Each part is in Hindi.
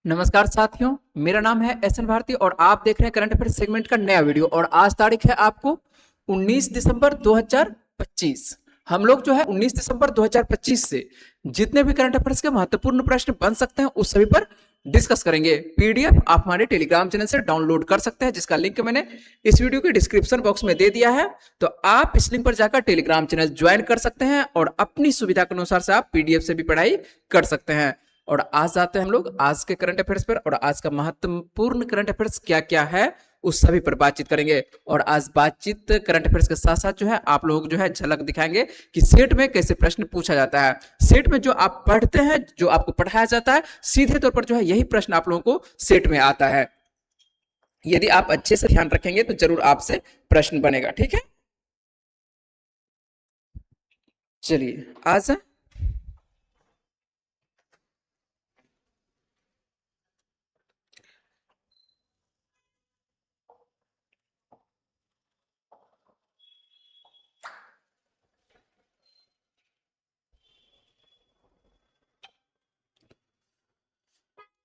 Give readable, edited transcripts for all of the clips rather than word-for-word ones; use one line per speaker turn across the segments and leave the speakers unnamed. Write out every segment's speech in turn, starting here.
नमस्कार साथियों, मेरा नाम है एस एन भारती और आप देख रहे हैं करंट अफेयर सेगमेंट का नया वीडियो। और आज तारीख है आपको 19 दिसंबर 2025। हम लोग जो है 19 दिसंबर 2025 से जितने भी करंट अफेयर्स के महत्वपूर्ण प्रश्न बन सकते हैं उस सभी पर डिस्कस करेंगे। पीडीएफ आप हमारे टेलीग्राम चैनल से डाउनलोड कर सकते हैं, जिसका लिंक मैंने इस वीडियो के डिस्क्रिप्शन बॉक्स में दे दिया है। तो आप इस लिंक पर जाकर टेलीग्राम चैनल ज्वाइन कर सकते हैं और अपनी सुविधा के अनुसार से आप पीडीएफ से भी पढ़ाई कर सकते हैं। और आज आते हैं हम लोग आज के करंट अफेयर्स पर, और आज का महत्वपूर्ण करंट अफेयर्स क्या क्या है उस सभी पर बातचीत करेंगे। और आज बातचीत करंट अफेयर्स के साथ साथ जो है आप लोग जो है झलक दिखाएंगे कि सेट में कैसे प्रश्न पूछा जाता है। सेट में जो आप पढ़ते हैं, जो आपको पढ़ाया जाता है, सीधे तौर पर जो है यही प्रश्न आप लोगों को सेट में आता है। यदि आप अच्छे से ध्यान रखेंगे तो जरूर आपसे प्रश्न बनेगा। ठीक है, चलिए आज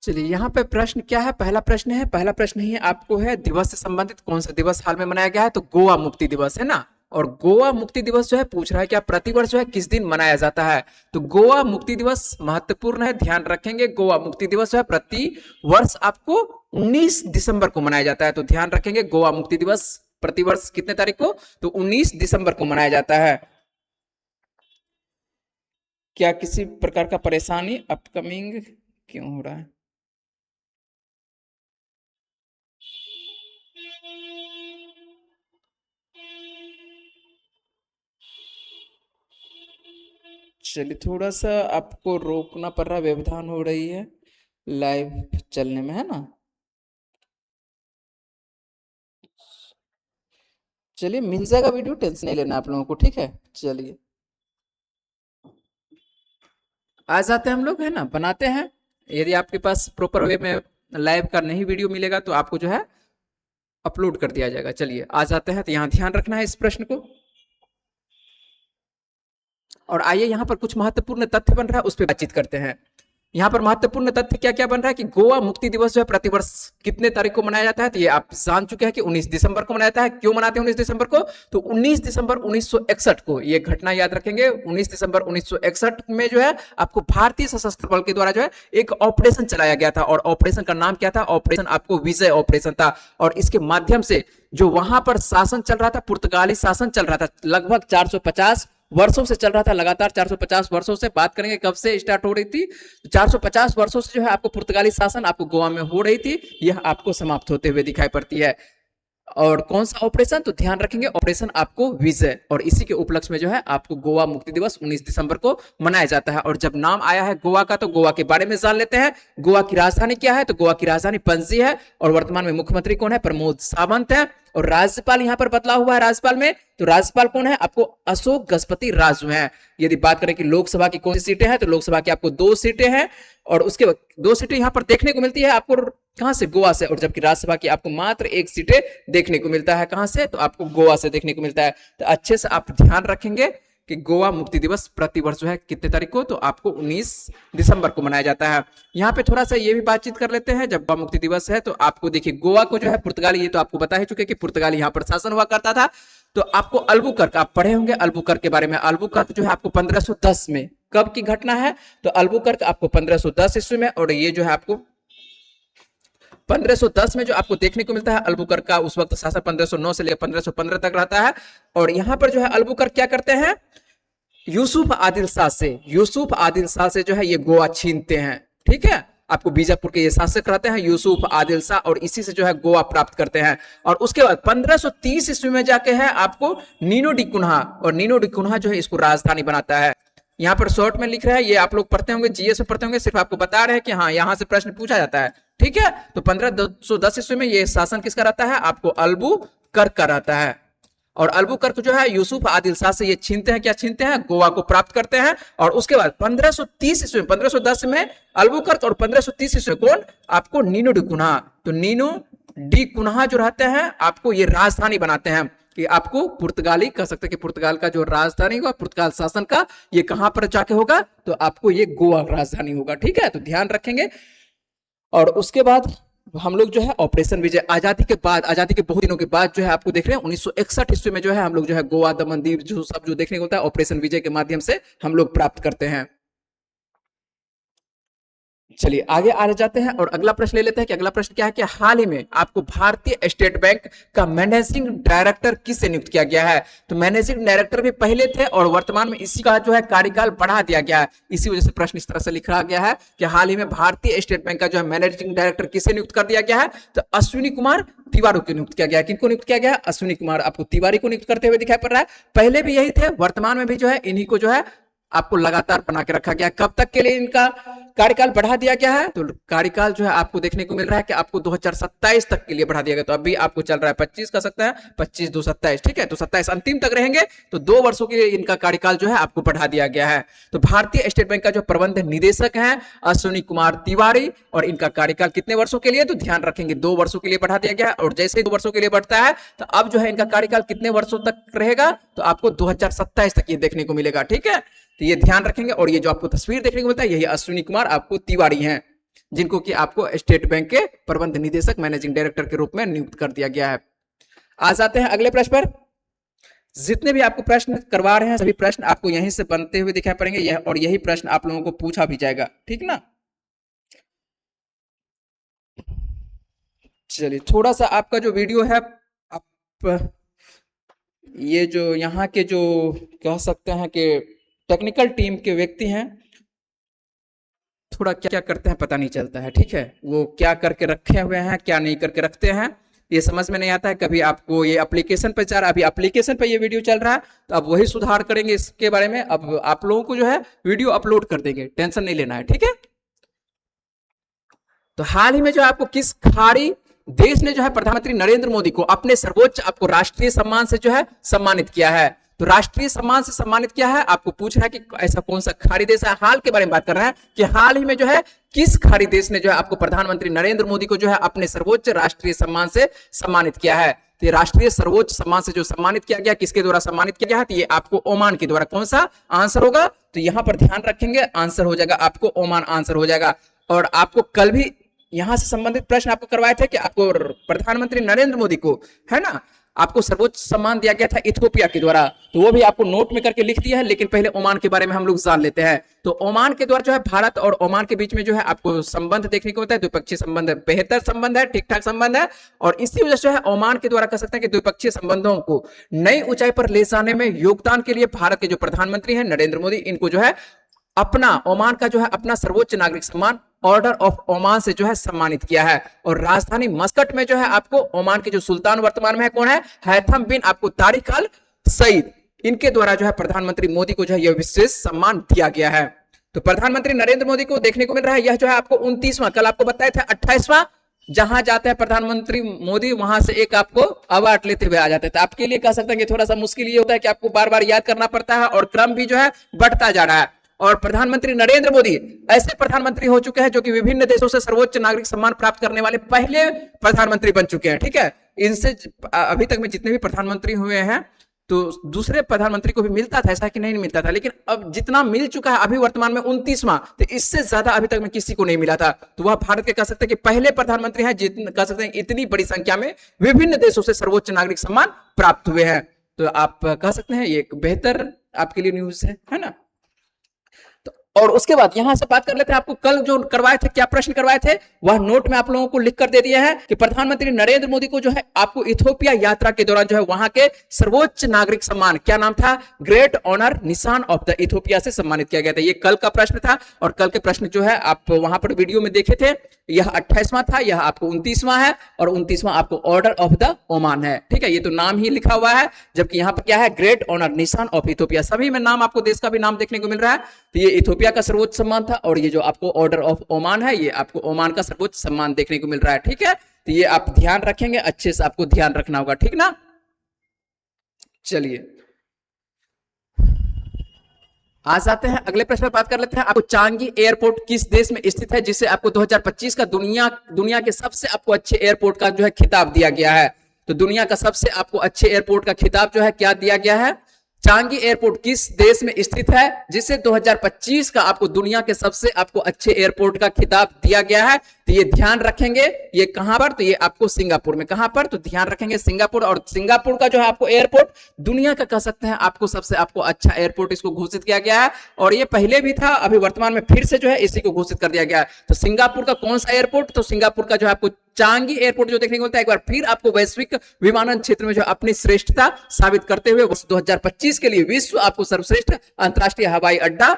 चलिए यहाँ पे प्रश्न क्या है। पहला प्रश्न ही आपको है दिवस से संबंधित कौन सा दिवस हाल में मनाया गया है। तो गोवा मुक्ति दिवस है ना। और गोवा मुक्ति दिवस जो है पूछ रहा है क्या प्रतिवर्ष जो है किस दिन मनाया जाता है। तो गोवा मुक्ति दिवस महत्वपूर्ण है, ध्यान रखेंगे। गोवा मुक्ति दिवस जो है प्रति वर्ष आपको 19 दिसंबर को मनाया जाता है। तो ध्यान रखेंगे गोवा मुक्ति दिवस प्रतिवर्ष कितने तारीख को, तो 19 दिसंबर को मनाया जाता है। क्या किसी प्रकार का परेशानी अपकमिंग क्यों हो रहा है। चलिए थोड़ा सा आपको रोकना पड़ रहा है, व्यवधान हो रही है लाइव चलने में, है ना। चलिए मिल जाएगा वीडियो, टेंशन नहीं लेना आप लोगों को, ठीक है। चलिए आ जाते हैं हम लोग, है ना, बनाते हैं। यदि आपके पास प्रॉपर वे में लाइव का नहीं वीडियो मिलेगा तो आपको जो है अपलोड कर दिया जाएगा। चलिए आ जाते हैं। तो यहाँ ध्यान रखना है इस प्रश्न को। और आइए यहाँ पर कुछ महत्वपूर्ण तथ्य बन रहा है उस पर बातचीत करते हैं। यहाँ पर महत्वपूर्ण तथ्य क्या क्या बन रहा है कि गोवा मुक्ति दिवस जो है प्रतिवर्ष कितने तारीख को मनाया जाता है। तो ये आप जान चुके हैं कि 19 दिसंबर को मनाया जाता है। क्यों मनाते हैं 19 दिसंबर को, तो 19 दिसंबर 1961 को, ये घटना याद रखेंगे, 19 दिसंबर 1961 में जो है आपको भारतीय सशस्त्र बल के द्वारा जो है एक ऑपरेशन चलाया गया था। और ऑपरेशन का नाम क्या था, ऑपरेशन आपको विजय ऑपरेशन था। और इसके माध्यम से जो वहां पर शासन चल रहा था, पुर्तगाली शासन चल रहा था, लगभग 450 वर्षों से चल रहा था, लगातार 450 वर्षों से। बात करेंगे कब से स्टार्ट हो रही थी, 450 वर्षों से जो है आपको पुर्तगाली शासन आपको गोवा में हो रही थी, यह आपको समाप्त होते हुए दिखाई पड़ती है। और कौन सा ऑपरेशन, तो ध्यान रखेंगे ऑपरेशन आपको विजय। और इसी के उपलक्ष्य में जो है आपको गोवा मुक्ति दिवस 19 दिसंबर को मनाया जाता है। और जब नाम आया है गोवा का तो गोवा के बारे में जान लेते हैं। गोवा की राजधानी क्या है, तो गोवा की राजधानी पणजी है। और वर्तमान में मुख्यमंत्री कौन है, प्रमोद सावंत है। और राज्यपाल यहाँ पर बदला हुआ है राज्यपाल में, तो राज्यपाल कौन है, आपको अशोक गजपति राजू हैं। यदि बात करें कि लोकसभा की कौन सी सीटें हैं, तो लोकसभा की आपको 2 सीटें हैं। और उसके बाद 2 सीटें यहाँ पर देखने को मिलती है आपको कहां से, गोवा से। और जबकि राज्यसभा की आपको मात्र 1 सीटें देखने को मिलता है, कहां से, तो आपको गोवा से देखने को मिलता है। तो अच्छे से आप ध्यान रखेंगे कि गोवा मुक्ति दिवस प्रतिवर्ष जो है कितने तारीख को, तो आपको 19 दिसंबर को मनाया जाता है। यहाँ पे थोड़ा सा ये भी बातचीत कर लेते हैं। जब गोवा मुक्ति दिवस है तो आपको देखिए गोवा को जो है पुर्तगाली, ये तो आपको बता ही चुके कि पुर्तगाली यहाँ पर शासन हुआ करता था। तो आपको अल्बुकर्क, आप पढ़े होंगे अल्बुकर्क के बारे में। अल्बुकर्क जो है आपको 1510 में, कब की घटना है, तो अल्बुकर्क आपको 1510 ईस्वी में। और ये जो है आपको 1510 में जो आपको देखने को मिलता है अल्बुकर्क का उस वक्त शासन 1509 से लेकर 1515 तक रहता है। और यहाँ पर जो है अल्बुकर्क क्या करते हैं, यूसुफ आदिल शाह से जो है ये गोवा छीनते हैं। ठीक है, आपको बीजापुर के ये शासक रहते हैं यूसुफ आदिल शाह, और इसी से जो है गोवा प्राप्त करते हैं। और उसके बाद 1530 ईस्वी में जाके है आपको नीनो डी कुन्हा, और नीनो डी कुन्हा जो है इसको राजधानी बनाता है। यहाँ पर शॉर्ट में लिख रहा है, ये आप लोग पढ़ते होंगे, जीएस में पढ़ते होंगे, सिर्फ आपको बता रहे हैं कि हाँ यहाँ से प्रश्न पूछा जाता है। ठीक है, तो 1510 ईस्वी में ये शासन किसका रहता है, आपको अल्बुकर्क का रहता है। और अल्बुकर्क जो है यूसुफ आदिल शाह से ये छीनते हैं, क्या छीनते हैं, गोवा को प्राप्त करते हैं। और उसके बाद 1530 ईस्वी में, 1510 में अल्बुकर्क और 1530 ईस्वी में कौन, आपको नीनो डी कुन्हा। तो नीनो डी कुन्हा जो रहते हैं आपको ये राजधानी बनाते हैं, कि आपको पुर्तगाली कह सकते हैं कि पुर्तगाल का जो राजधानी होगा, पुर्तगाल शासन का, ये कहां पर जाके होगा, तो आपको ये गोवा राजधानी होगा। ठीक है, तो ध्यान रखेंगे। और उसके बाद हम लोग जो है ऑपरेशन विजय, आजादी के बाद, आजादी के बहुत दिनों के बाद जो है आपको देख रहे हैं 1961 ईस्वी में जो है हम लोग जो है गोवा, दमन, दीव जो सब जो देखने को होता है ऑपरेशन विजय के माध्यम से हम लोग प्राप्त करते हैं। चलिए आगे आ जाते हैं और अगला प्रश्न ले लेते हैं कि अगला प्रश्न क्या है कि हाल ही में आपको भारतीय स्टेट बैंक का मैनेजिंग डायरेक्टर किससे नियुक्त किया गया है। तो मैनेजिंग डायरेक्टर भी पहले थे और वर्तमान में इसी का जो है कार्यकाल बढ़ा दिया गया है, इसी वजह से प्रश्न इस तरह से लिखा गया है कि हाल ही में भारतीय स्टेट बैंक का जो है मैनेजिंग डायरेक्टर किसे नियुक्त कर दिया गया है। तो अश्विनी कुमार तिवारी को नियुक्त किया गया है। किनको नियुक्त किया गया है? अश्विनी कुमार आपको तिवारी को नियुक्त करते हुए दिखाई पड़ रहा है। पहले भी यही थे, वर्तमान में भी जो है इन्हीं को जो है आपको लगातार बना के रखा गया। कब तक के लिए इनका कार्यकाल बढ़ा दिया गया है? तो कार्यकाल जो है आपको देखने को मिल रहा है कि आपको 2027 तक के लिए बढ़ा दिया गया। तो अभी आपको चल रहा है 25 का सकता है, 25 2 27, ठीक है। तो 27 अंतिम तक रहेंगे, तो 2 वर्षों के लिए इनका कार्यकाल जो है आपको बढ़ा दिया गया है। तो भारतीय स्टेट बैंक का जो प्रबंध निदेशक है अश्विनी कुमार तिवारी, और इनका कार्यकाल कितने वर्षों के लिए? तो ध्यान रखेंगे 2 वर्षों के लिए बढ़ा दिया गया है। और जैसे ही 2 वर्षों के लिए बढ़ता है तो अब जो है इनका कार्यकाल कितने वर्षों तक रहेगा? तो आपको 2027 तक ये देखने को मिलेगा, ठीक है। तो ये ध्यान रखेंगे। और ये जो आपको तस्वीर देखने को मिलता है यही अश्विनी कुमार आपको तिवारी हैं, जिनको कि आपको स्टेट बैंक के प्रबंध निदेशक मैनेजिंग डायरेक्टर के रूप में नियुक्त कर दिया गया है। आ जाते हैं अगले प्रश्न पर। जितने भी आपको प्रश्न करवा रहे हैं सभी प्रश्न आपको यहीं से बनते हुए दिखाई पड़ेंगे, और यही प्रश्न आप लोगों को पूछा भी जाएगा, ठीक ना। चलिए थोड़ा सा आपका जो वीडियो है, आप ये जो यहाँ के जो कह सकते हैं कि टेक्निकल टीम के व्यक्ति हैं, थोड़ा क्या क्या करते हैं पता नहीं चलता है, ठीक है। वो क्या करके रखे हुए हैं, क्या नहीं करके रखते हैं, ये समझ में नहीं आता है। कभी आपको ये एप्लीकेशन पे चल रहा है, अभी एप्लीकेशन पे ये वीडियो चल रहा है, तो अब वही सुधार करेंगे इसके बारे में। अब आप लोगों को जो है वीडियो अपलोड कर देंगे, टेंशन नहीं लेना है, ठीक है। तो हाल ही में जो आपको किस खाड़ी देश ने जो है प्रधानमंत्री नरेंद्र मोदी को अपने सर्वोच्च आपको राष्ट्रीय सम्मान से जो है सम्मानित किया है? तो राष्ट्रीय सम्मान से सम्मानित किया है, आपको पूछ रहा है कि ऐसा कौन सा खाड़ी देश है। हाल के बारे में बात कर रहा है कि हाल ही में जो है किस खाड़ी देश ने जो है आपको प्रधानमंत्री नरेंद्र मोदी को जो है अपने सर्वोच्च राष्ट्रीय सम्मान से सम्मानित किया है। तो राष्ट्रीय सर्वोच्च सम्मान से जो सम्मानित किया गया, किसके द्वारा सम्मानित किया गया है? तो ये आपको ओमान के द्वारा। कौन सा आंसर होगा? तो यहां पर ध्यान रखेंगे, आंसर हो जाएगा आपको ओमान, आंसर हो जाएगा। और आपको कल भी यहां से संबंधित प्रश्न आपको करवाए थे कि आपको प्रधानमंत्री नरेंद्र मोदी को, है ना, आपको सर्वोच्च सम्मान दिया गया था इथियोपिया के द्वारा, तो वो भी आपको नोट में करके लिख दिया है। लेकिन पहले ओमान के बारे में हम लोग जान लेते हैं। तो ओमान के द्वारा जो है भारत और ओमान के बीच में जो है आपको संबंध देखने को मिलता है, द्विपक्षीय संबंध है, बेहतर संबंध है, ठीक ठाक संबंध है। और इसी वजह से जो है ओमान के द्वारा कह सकते हैं कि द्विपक्षीय संबंधों को नई ऊंचाई पर ले जाने में योगदान के लिए भारत के जो प्रधानमंत्री हैं नरेंद्र मोदी, इनको जो है अपना ओमान का जो है अपना सर्वोच्च नागरिक सम्मान ऑर्डर ऑफ ओमान से जो है सम्मानित किया है। और राजधानी मस्कट में जो है आपको ओमान के जो सुल्तान वर्तमान में है कौन है? हैथम बिन आपको तारिक अल सईद, इनके द्वारा जो है प्रधानमंत्री मोदी को जो है यह विशेष सम्मान दिया गया है। तो प्रधानमंत्री नरेंद्र मोदी को देखने को मिल रहा है यह जो है आपको 29वां, कल आपको बताए थे 28वां, जहां जाते हैं प्रधानमंत्री मोदी वहां से एक आपको अवार्ड लेते हुए आ जाते हैं। तो आपके लिए कह सकते हैं कि थोड़ा सा मुश्किल ये होता है कि आपको बार बार याद करना पड़ता है और क्रम भी जो है बढ़ता जा रहा है। और प्रधानमंत्री नरेंद्र मोदी ऐसे प्रधानमंत्री हो चुके हैं जो कि विभिन्न देशों से सर्वोच्च नागरिक सम्मान प्राप्त करने वाले पहले प्रधानमंत्री बन चुके हैं, ठीक है। इनसे अभी तक में जितने भी प्रधानमंत्री हुए हैं तो दूसरे प्रधानमंत्री को भी मिलता था, ऐसा कि नहीं मिलता था, लेकिन अब जितना मिल चुका है अभी वर्तमान में 29वां, तो इससे ज्यादा अभी तक में किसी को नहीं मिला था। तो वह भारत के कह सकते हैं कि पहले प्रधानमंत्री हैं जितने कह सकते हैं इतनी बड़ी संख्या में विभिन्न देशों से सर्वोच्च नागरिक सम्मान प्राप्त हुए हैं। तो आप कह सकते हैं ये एक बेहतर आपके लिए न्यूज है ना। और उसके बाद यहां से बात कर लेते हैं, आपको कल जो करवाए थे, क्या प्रश्न करवाए थे, वह नोट में आप लोगों को लिख कर दे दिया है कि प्रधानमंत्री नरेंद्र मोदी को जो है आपको इथियोपिया यात्रा के दौरान जो है वहां के सर्वोच्च नागरिक सम्मान, क्या नाम था, ग्रेट ऑनर निशान ऑफ द इथियोपिया से सम्मानित किया गया था। ये कल का प्रश्न था। और कल के प्रश्न जो है आप वहां पर वीडियो में देखे थे, यह 28वां था, यह आपको 29वां है, और 29वां आपको ऑर्डर ऑफ द ओमान है, ठीक है। ये तो नाम ही लिखा हुआ है, जबकि यहां पर क्या है, ग्रेट ऑनर निशान ऑफ इथियोपिया। सभी में नाम आपको देश का भी नाम देखने को मिल रहा है। तो ये इथियोपिया का सर्वोच्च सम्मान था, और ये जो आपको ऑर्डर ऑफ ओमान है, ये आपको ओमान का सर्वोच्च सम्मान देखने को मिल रहा है, ठीक है। तो ये आप ध्यान रखेंगे, अच्छे से आपको ध्यान रखना होगा, ठीक ना। चलिए आज आते हैं अगले प्रश्न पर बात कर लेते हैं। आपको चांगी एयरपोर्ट किस देश में स्थित है, जिसे आपको 2025 का दुनिया के सबसे आपको अच्छे एयरपोर्ट का जो है खिताब दिया गया है। तो दुनिया का सबसे आपको अच्छे एयरपोर्ट का खिताब जो है क्या दिया गया है, चांगी एयरपोर्ट किस देश में स्थित है, जिसे 2025 का आपको दुनिया के सबसे आपको अच्छे एयरपोर्ट का खिताब दिया गया है। तो ये ध्यान रखेंगे। ये कहां पर, तो ये आपको सिंगापुर में, कहां पर, तो ध्यान रखेंगे सिंगापुर। और सिंगापुर का जो है आपको एयरपोर्ट दुनिया का कह सकते हैं आपको सबसे आपको अच्छा एयरपोर्ट इसको घोषित किया गया है। और ये पहले भी था, अभी वर्तमान में फिर से जो है इसी को घोषित कर दिया गया है। तो सिंगापुर का कौन सा एयरपोर्ट, तो सिंगापुर का जो है आपको चांगी एयरपोर्ट जो देखने को मिलता है। एक बार फिर आपको वैश्विक विमानन क्षेत्र में जो अपनी श्रेष्ठता साबित करते हुए वर्ष 2025 के लिए विश्व आपको सर्वश्रेष्ठ अंतरराष्ट्रीय हवाई अड्डा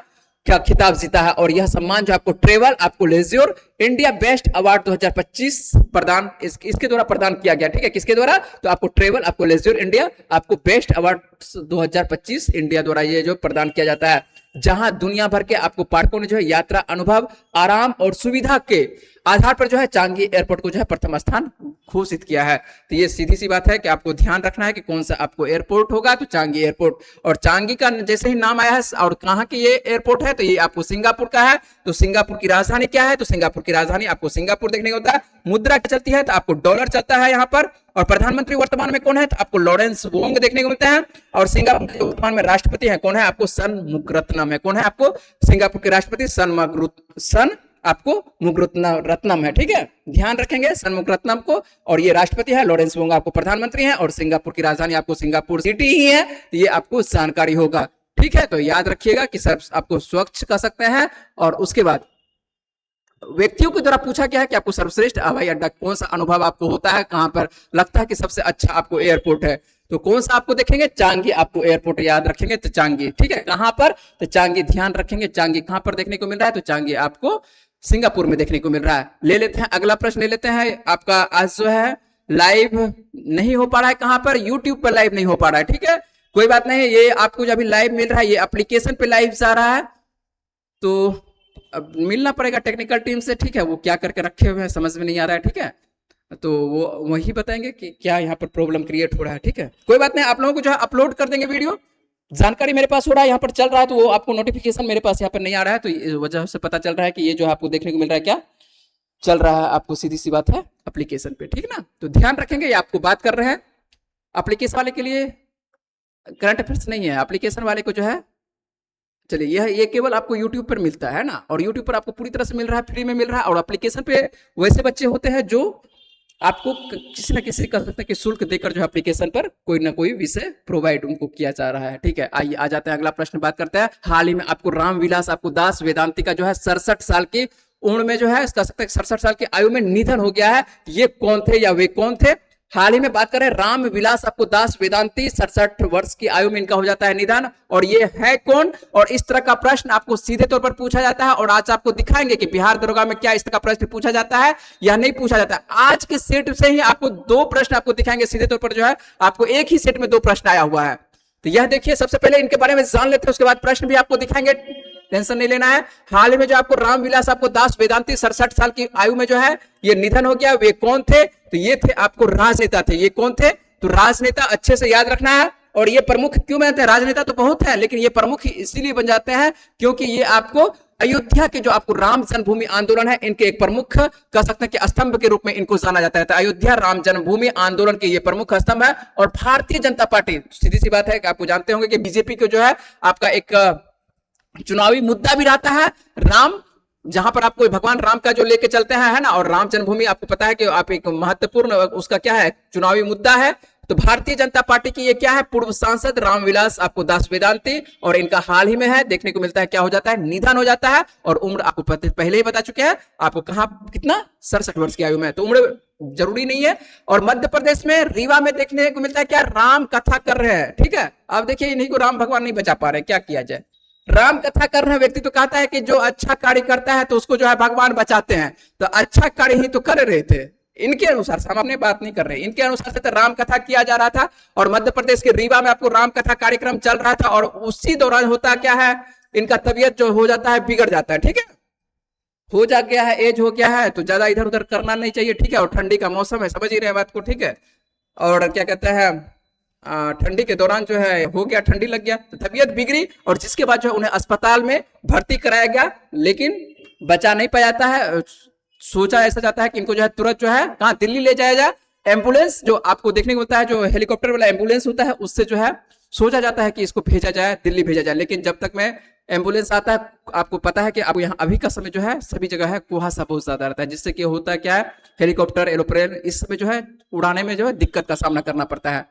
का खिताब जीता है। और यह सम्मान जो आपको ट्रेवल आपको लेज्योर इंडिया बेस्ट अवार्ड 2025 प्रदान इसके द्वारा प्रदान किया गया। ठीक है, किसके द्वारा, तो आपको ट्रेवल आपको लेज्योर इंडिया आपको बेस्ट अवार्ड 2025 इंडिया द्वारा ये जो प्रदान किया जाता है, जहां दुनिया भर के आपको पाठकों ने जो है यात्रा अनुभव, आराम और सुविधा के आधार पर जो है चांगी एयरपोर्ट को जो है प्रथम स्थान घोषित किया है। तो ये सीधी सी बात है कि आपको ध्यान रखना है कि कौन सा आपको एयरपोर्ट होगा, तो चांगी एयरपोर्ट। और चांगी का जैसे ही नाम आया है और कहां की ये एयरपोर्ट है, तो ये आपको सिंगापुर का है। तो सिंगापुर की राजधानी क्या है, तो सिंगापुर की राजधानी आपको सिंगापुर देखने को होता है। मुद्रा क्या चलती है, तो आपको डॉलर चलता है यहाँ पर। और प्रधानमंत्री वर्तमान में कौन है, तो आपको लॉरेंस वोंग देखने को मिलते हैं। और सिंगापुर के वर्तमान में राष्ट्रपति है कौन है, आपको सनमुगरत्नम है। कौन है आपको सिंगापुर के राष्ट्रपति, सन आपको मुगरत्नम है। ठीक है, ध्यान रखेंगे सनमुगरत्नम को। और ये राष्ट्रपति है, लॉरेंस वोंग आपको प्रधानमंत्री है। और सिंगापुर की राजधानी आपको सिंगापुर सिटी ही है, तो ये आपको जानकारी होगा। ठीक है, तो याद रखिएगा कि सब आपको स्वच्छ कह सकते हैं। और उसके बाद व्यक्तियों के द्वारा पूछा गया है कि आपको सर्वश्रेष्ठ हवाई अड्डा कौन सा अनुभव आपको होता है, कहां पर लगता है कि सबसे अच्छा आपको एयरपोर्ट है, तो कौन सा आपको देखेंगे, चांगी आपको एयरपोर्ट याद रखेंगे। तो चांगी, ठीक है, कहां पर, तो चांगी ध्यान रखेंगे। चांगी कहां पर देखने को मिल रहा है, तो चांगी आपको सिंगापुर में देखने को मिल रहा है। ले लेते हैं अगला प्रश्न, ले लेते हैं। आपका आज जो है लाइव नहीं हो पा रहा है, कहां पर, यूट्यूब पर लाइव नहीं हो पा रहा है। ठीक है, कोई बात नहीं, ये आपको जो अभी लाइव मिल रहा है ये एप्लीकेशन पे लाइव जा रहा है, तो अब मिलना पड़ेगा टेक्निकल टीम से। ठीक है, वो क्या करके रखे हुए हैं समझ में नहीं आ रहा है। ठीक है, तो वो वही बताएंगे कि क्या यहाँ पर प्रॉब्लम क्रिएट हो रहा है। ठीक है, कोई बात नहीं, आप लोगों को जो है अपलोड कर देंगे वीडियो। जानकारी मेरे पास हो रहा है, यहाँ पर चल रहा है, तो वो आपको नोटिफिकेशन मेरे पास यहाँ पर नहीं आ रहा है, तो इस वजह से पता चल रहा है कि ये जो आपको देखने को मिल रहा है क्या चल रहा है, आपको सीधी सी बात है एप्लीकेशन पे। ठीक है ना, तो ध्यान रखेंगे, ये आपको बात कर रहे हैं एप्लीकेशन वाले के लिए, करंट अफेयर्स नहीं है। एप्लीकेशन वाले को जो है, चलिए ये केवल आपको YouTube पर मिलता है ना, और YouTube पर आपको पूरी तरह से मिल रहा है, फ्री में मिल रहा है। और एप्लीकेशन पे वैसे बच्चे होते हैं जो आपको किसी न किसी कर सकते हैं कि शुल्क देकर जो एप्लीकेशन पर कोई ना कोई विषय प्रोवाइड उनको किया जा रहा है। ठीक है, आइए आ जाते हैं अगला प्रश्न, बात करते हैं। हाल ही में आपको रामविलास आपको दास वेदांती का जो है 67 साल की उम्र में जो है कह सकते हैं 67 साल की आयु में निधन हो गया है। ये कौन थे या वे कौन थे, हाल ही में बात करें रामविलास आपको दास वेदांती, 67 वर्ष की आयु में इनका हो जाता है निधन। और ये है कौन, और इस तरह का प्रश्न आपको सीधे तौर पर पूछा जाता है। और आज आपको दिखाएंगे कि बिहार दरोगा में क्या इस तरह का प्रश्न पूछा जाता है या नहीं पूछा जाता है। आज के सेट से ही आपको 2 प्रश्न आपको दिखाएंगे सीधे तौर पर, जो है आपको एक ही सेट में 2 प्रश्न आया हुआ है। तो यह देखिए, सबसे पहले इनके बारे में जान लेते हैं, उसके बाद प्रश्न भी आपको दिखाएंगे, टेंशन नहीं लेना है। हाल ही में जो आपको रामविलास आपको दास वेदांती 67 साल की आयु में जो है ये निधन हो गया, वे कौन थे, तो ये थे आपको राजनेता थे। ये कौन थे, तो राजनेता, अच्छे से याद रखना है। और ये प्रमुख क्यों बनते हैं, राजनेता तो बहुत है लेकिन ये प्रमुख इसीलिए बन जाते हैं क्योंकि ये आपको अयोध्या के जो आपको राम जन्मभूमि आंदोलन है इनके एक प्रमुख कह सकते हैं कि स्तंभ के रूप में इनको जाना जाता है। तो अयोध्या राम जन्मभूमि आंदोलन के ये प्रमुख स्तंभ है। और भारतीय जनता पार्टी, सीधी सी बात है कि आपको जानते होंगे कि बीजेपी को जो है आपका एक चुनावी मुद्दा भी रहता है राम, जहां पर आपको भगवान राम का जो लेके चलते हैं, है ना। और राम जन्मभूमि आपको पता है कि आप एक महत्वपूर्ण उसका क्या है, चुनावी मुद्दा है। तो भारतीय जनता पार्टी की ये क्या है, पूर्व सांसद रामविलास आपको दास वेदांती, और इनका हाल ही में है देखने को मिलता है क्या हो जाता है, निधन हो जाता है। और उम्र आपको पहले ही बता चुके हैं, आपको कहां कितना 67 वर्ष की आयु में, तो उम्र जरूरी नहीं है। और मध्य प्रदेश में रीवा में देखने को मिलता है क्या, राम कथा कर रहे हैं। ठीक है, अब देखिए इन्हीं को राम भगवान नहीं बचा पा रहे, क्या किया जाए। राम कथा कर रहे व्यक्ति तो कहता है कि जो अच्छा कार्य करता है तो उसको जो है भगवान बचाते हैं, तो अच्छा कार्य ही तो कर रहे थे इनके अनुसार से, हम अपने बात नहीं कर रहे, इनके अनुसार से तो राम कथा किया जा रहा था। और मध्य प्रदेश के रीवा में आपको राम कथा कार्यक्रम चल रहा था। और उसी दौरान होता क्या है, इनका तबीयत जो हो जाता है बिगड़ जाता है। ठीक है, हो जा गया है, एज हो गया है, तो ज्यादा इधर उधर करना नहीं चाहिए। ठीक है, और ठंडी का मौसम है, समझ ही रहे बात को। ठीक है, और क्या कहते हैं, ठंडी के दौरान जो है हो गया, ठंडी लग गया तो तबीयत बिगड़ी, और जिसके बाद जो है उन्हें अस्पताल में भर्ती कराया गया, लेकिन बचा नहीं पाया जाता है। सोचा ऐसा जाता है कि इनको जो है तुरंत जो है कहाँ, दिल्ली ले जाया जाए। एम्बुलेंस जो आपको देखने को मिलता है, जो हेलीकॉप्टर वाला एम्बुलेंस होता है, उससे जो है सोचा जाता है कि इसको भेजा जाए, दिल्ली भेजा जाए। लेकिन जब तक में एम्बुलेंस आता है, आपको पता है कि अब यहाँ अभी का समय जो है सभी जगह है कुहासा बहुत ज्यादा रहता है, जिससे कि होता है क्या है, हेलीकॉप्टर एरोप्लेन इस समय जो है उड़ाने में जो है दिक्कत का सामना करना पड़ता है।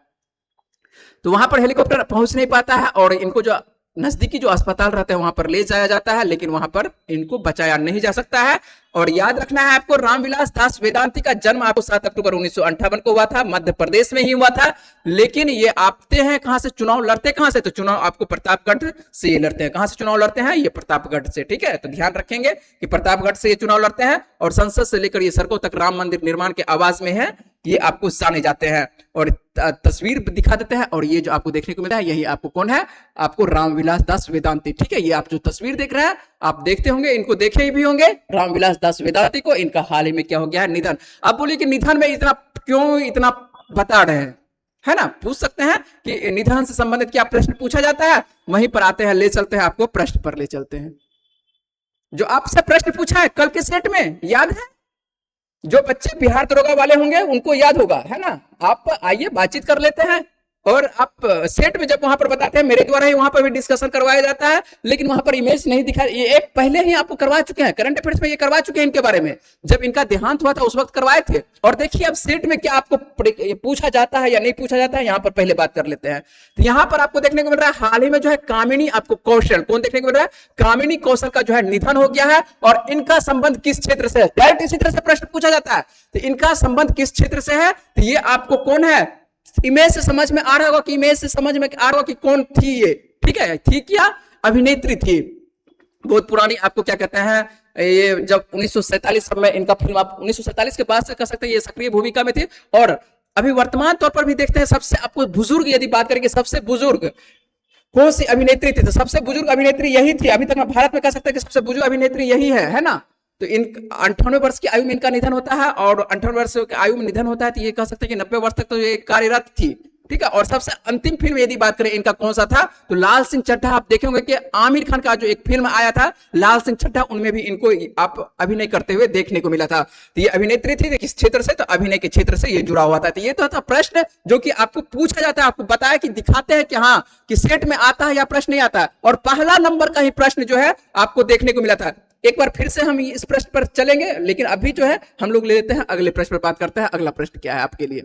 तो वहां पर हेलीकॉप्टर पहुंच नहीं पाता है और इनको जो नजदीकी जो अस्पताल रहते हैं वहां पर ले जाया जाता है, लेकिन वहां पर इनको बचाया नहीं जा सकता है। और याद रखना है आपको, रामविलास दास वेदांती का जन्म आपको 7 अक्टूबर 1958 को हुआ था, मध्य प्रदेश में ही हुआ था। लेकिन ये आते हैं कहां से, चुनाव लड़ते कहां से, तो चुनाव आपको प्रतापगढ़ से ये लड़ते हैं। कहां से चुनाव लड़ते हैं, ये प्रतापगढ़ से। ठीक है, तो ध्यान रखेंगे कि प्रतापगढ़ से ये चुनाव लड़ते हैं और संसद से लेकर ये सड़कों तक राम मंदिर निर्माण के आवाज में है, ये आपको जाने जाते हैं। और तस्वीर दिखा देते हैं, और ये जो आपको देखने को मिला है यही आपको कौन है, आपको रामविलास दास वेदांती। ठीक है, ये आप जो तस्वीर देख रहे हैं आप देखते होंगे, इनको देखे भी होंगे रामविलास दास वेदांती को। इनका हाल ही में क्या हो गया है, निधन। अब बोलिए कि निधन में इतना क्यों इतना बता रहे हैं, है ना, पूछ सकते हैं कि निधन से संबंधित क्या प्रश्न पूछा जाता है। वहीं पर आते हैं, ले चलते हैं आपको प्रश्न पर ले चलते हैं। जो आपसे प्रश्न पूछा है कल के सेट में, याद है? जो बच्चे बिहार दरोगा वाले होंगे उनको याद होगा, है ना। आप आइए बातचीत कर लेते हैं, और आप सेट में जब वहां पर बताते हैं मेरे द्वारा ही वहां पर भी डिस्कशन करवाया जाता है, लेकिन वहां पर इमेज नहीं दिखा। ये एक पहले ही आपको करवा चुके हैं, करंट अफेयर्स में ये करवा चुके हैं इनके बारे में, जब इनका देहांत हुआ था उस वक्त करवाए थे। और देखिए अब सेट में क्या आपको पूछा जाता है या नहीं पूछा जाता है, यहाँ पर पहले बात कर लेते हैं। तो यहाँ पर आपको देखने को मिल रहा है हाल ही में जो है कामिनी आपको कौशल, कौन देखने को मिल रहा है, कामिनी कौशल का जो है निधन हो गया है। और इनका संबंध किस क्षेत्र से है, डायरेक्ट इसी तरह से प्रश्न पूछा जाता है। तो इनका संबंध किस क्षेत्र से है, तो ये आपको कौन है, इमेज से समझ में आ रहा होगा कि इमेज से समझ में आ रहा होगा कि कौन थी ये। ठीक है, थी क्या, अभिनेत्री थी, बहुत पुरानी। आपको क्या कहते हैं, ये जब 1947 में इनका फिल्म, आप 1947 के बाद से कह सकते हैं ये सक्रिय भूमिका में थे। और अभी वर्तमान तौर पर भी देखते हैं सबसे आपको बुजुर्ग, यदि बात करेंगे सबसे बुजुर्ग कौन सी अभिनेत्री थी, तो सबसे बुजुर्ग अभिनेत्री यही थी। अभी तक भारत में कह सकते हैं कि सबसे बुजुर्ग अभिनेत्री यही है ना। तो इन 58 वर्ष की आयु में इनका निधन होता है, और 58 वर्ष की आयु में निधन होता है, तो ये कह सकते हैं कि 90 वर्ष तक तो ये कार्यरत थी। ठीक है, और सबसे अंतिम फिल्म यदि बात करें इनका कौन सा था, तो लाल सिंह चड्ढा। आप देखे होंगे कि आमिर खान का जो एक फिल्म आया था लाल सिंह चड्ढा, उनमें भी इनको आप अभिनय करते हुए देखने को मिला था। तो ये अभिनेत्री थी किस क्षेत्र से, तो अभिनय के क्षेत्र से ये जुड़ा हुआ था। तो ये तो था प्रश्न जो कि आपको पूछा जाता है, आपको बताया कि दिखाते हैं कि हाँ कि सेट में आता है या प्रश्न नहीं आता है। और पहला नंबर का ही प्रश्न जो है आपको देखने को मिला था। एक बार फिर से हम इस प्रश्न पर चलेंगे, लेकिन अभी जो है हम लोग ले लेते हैं अगले प्रश्न पर बात करते हैं। अगला प्रश्न क्या है आपके लिए,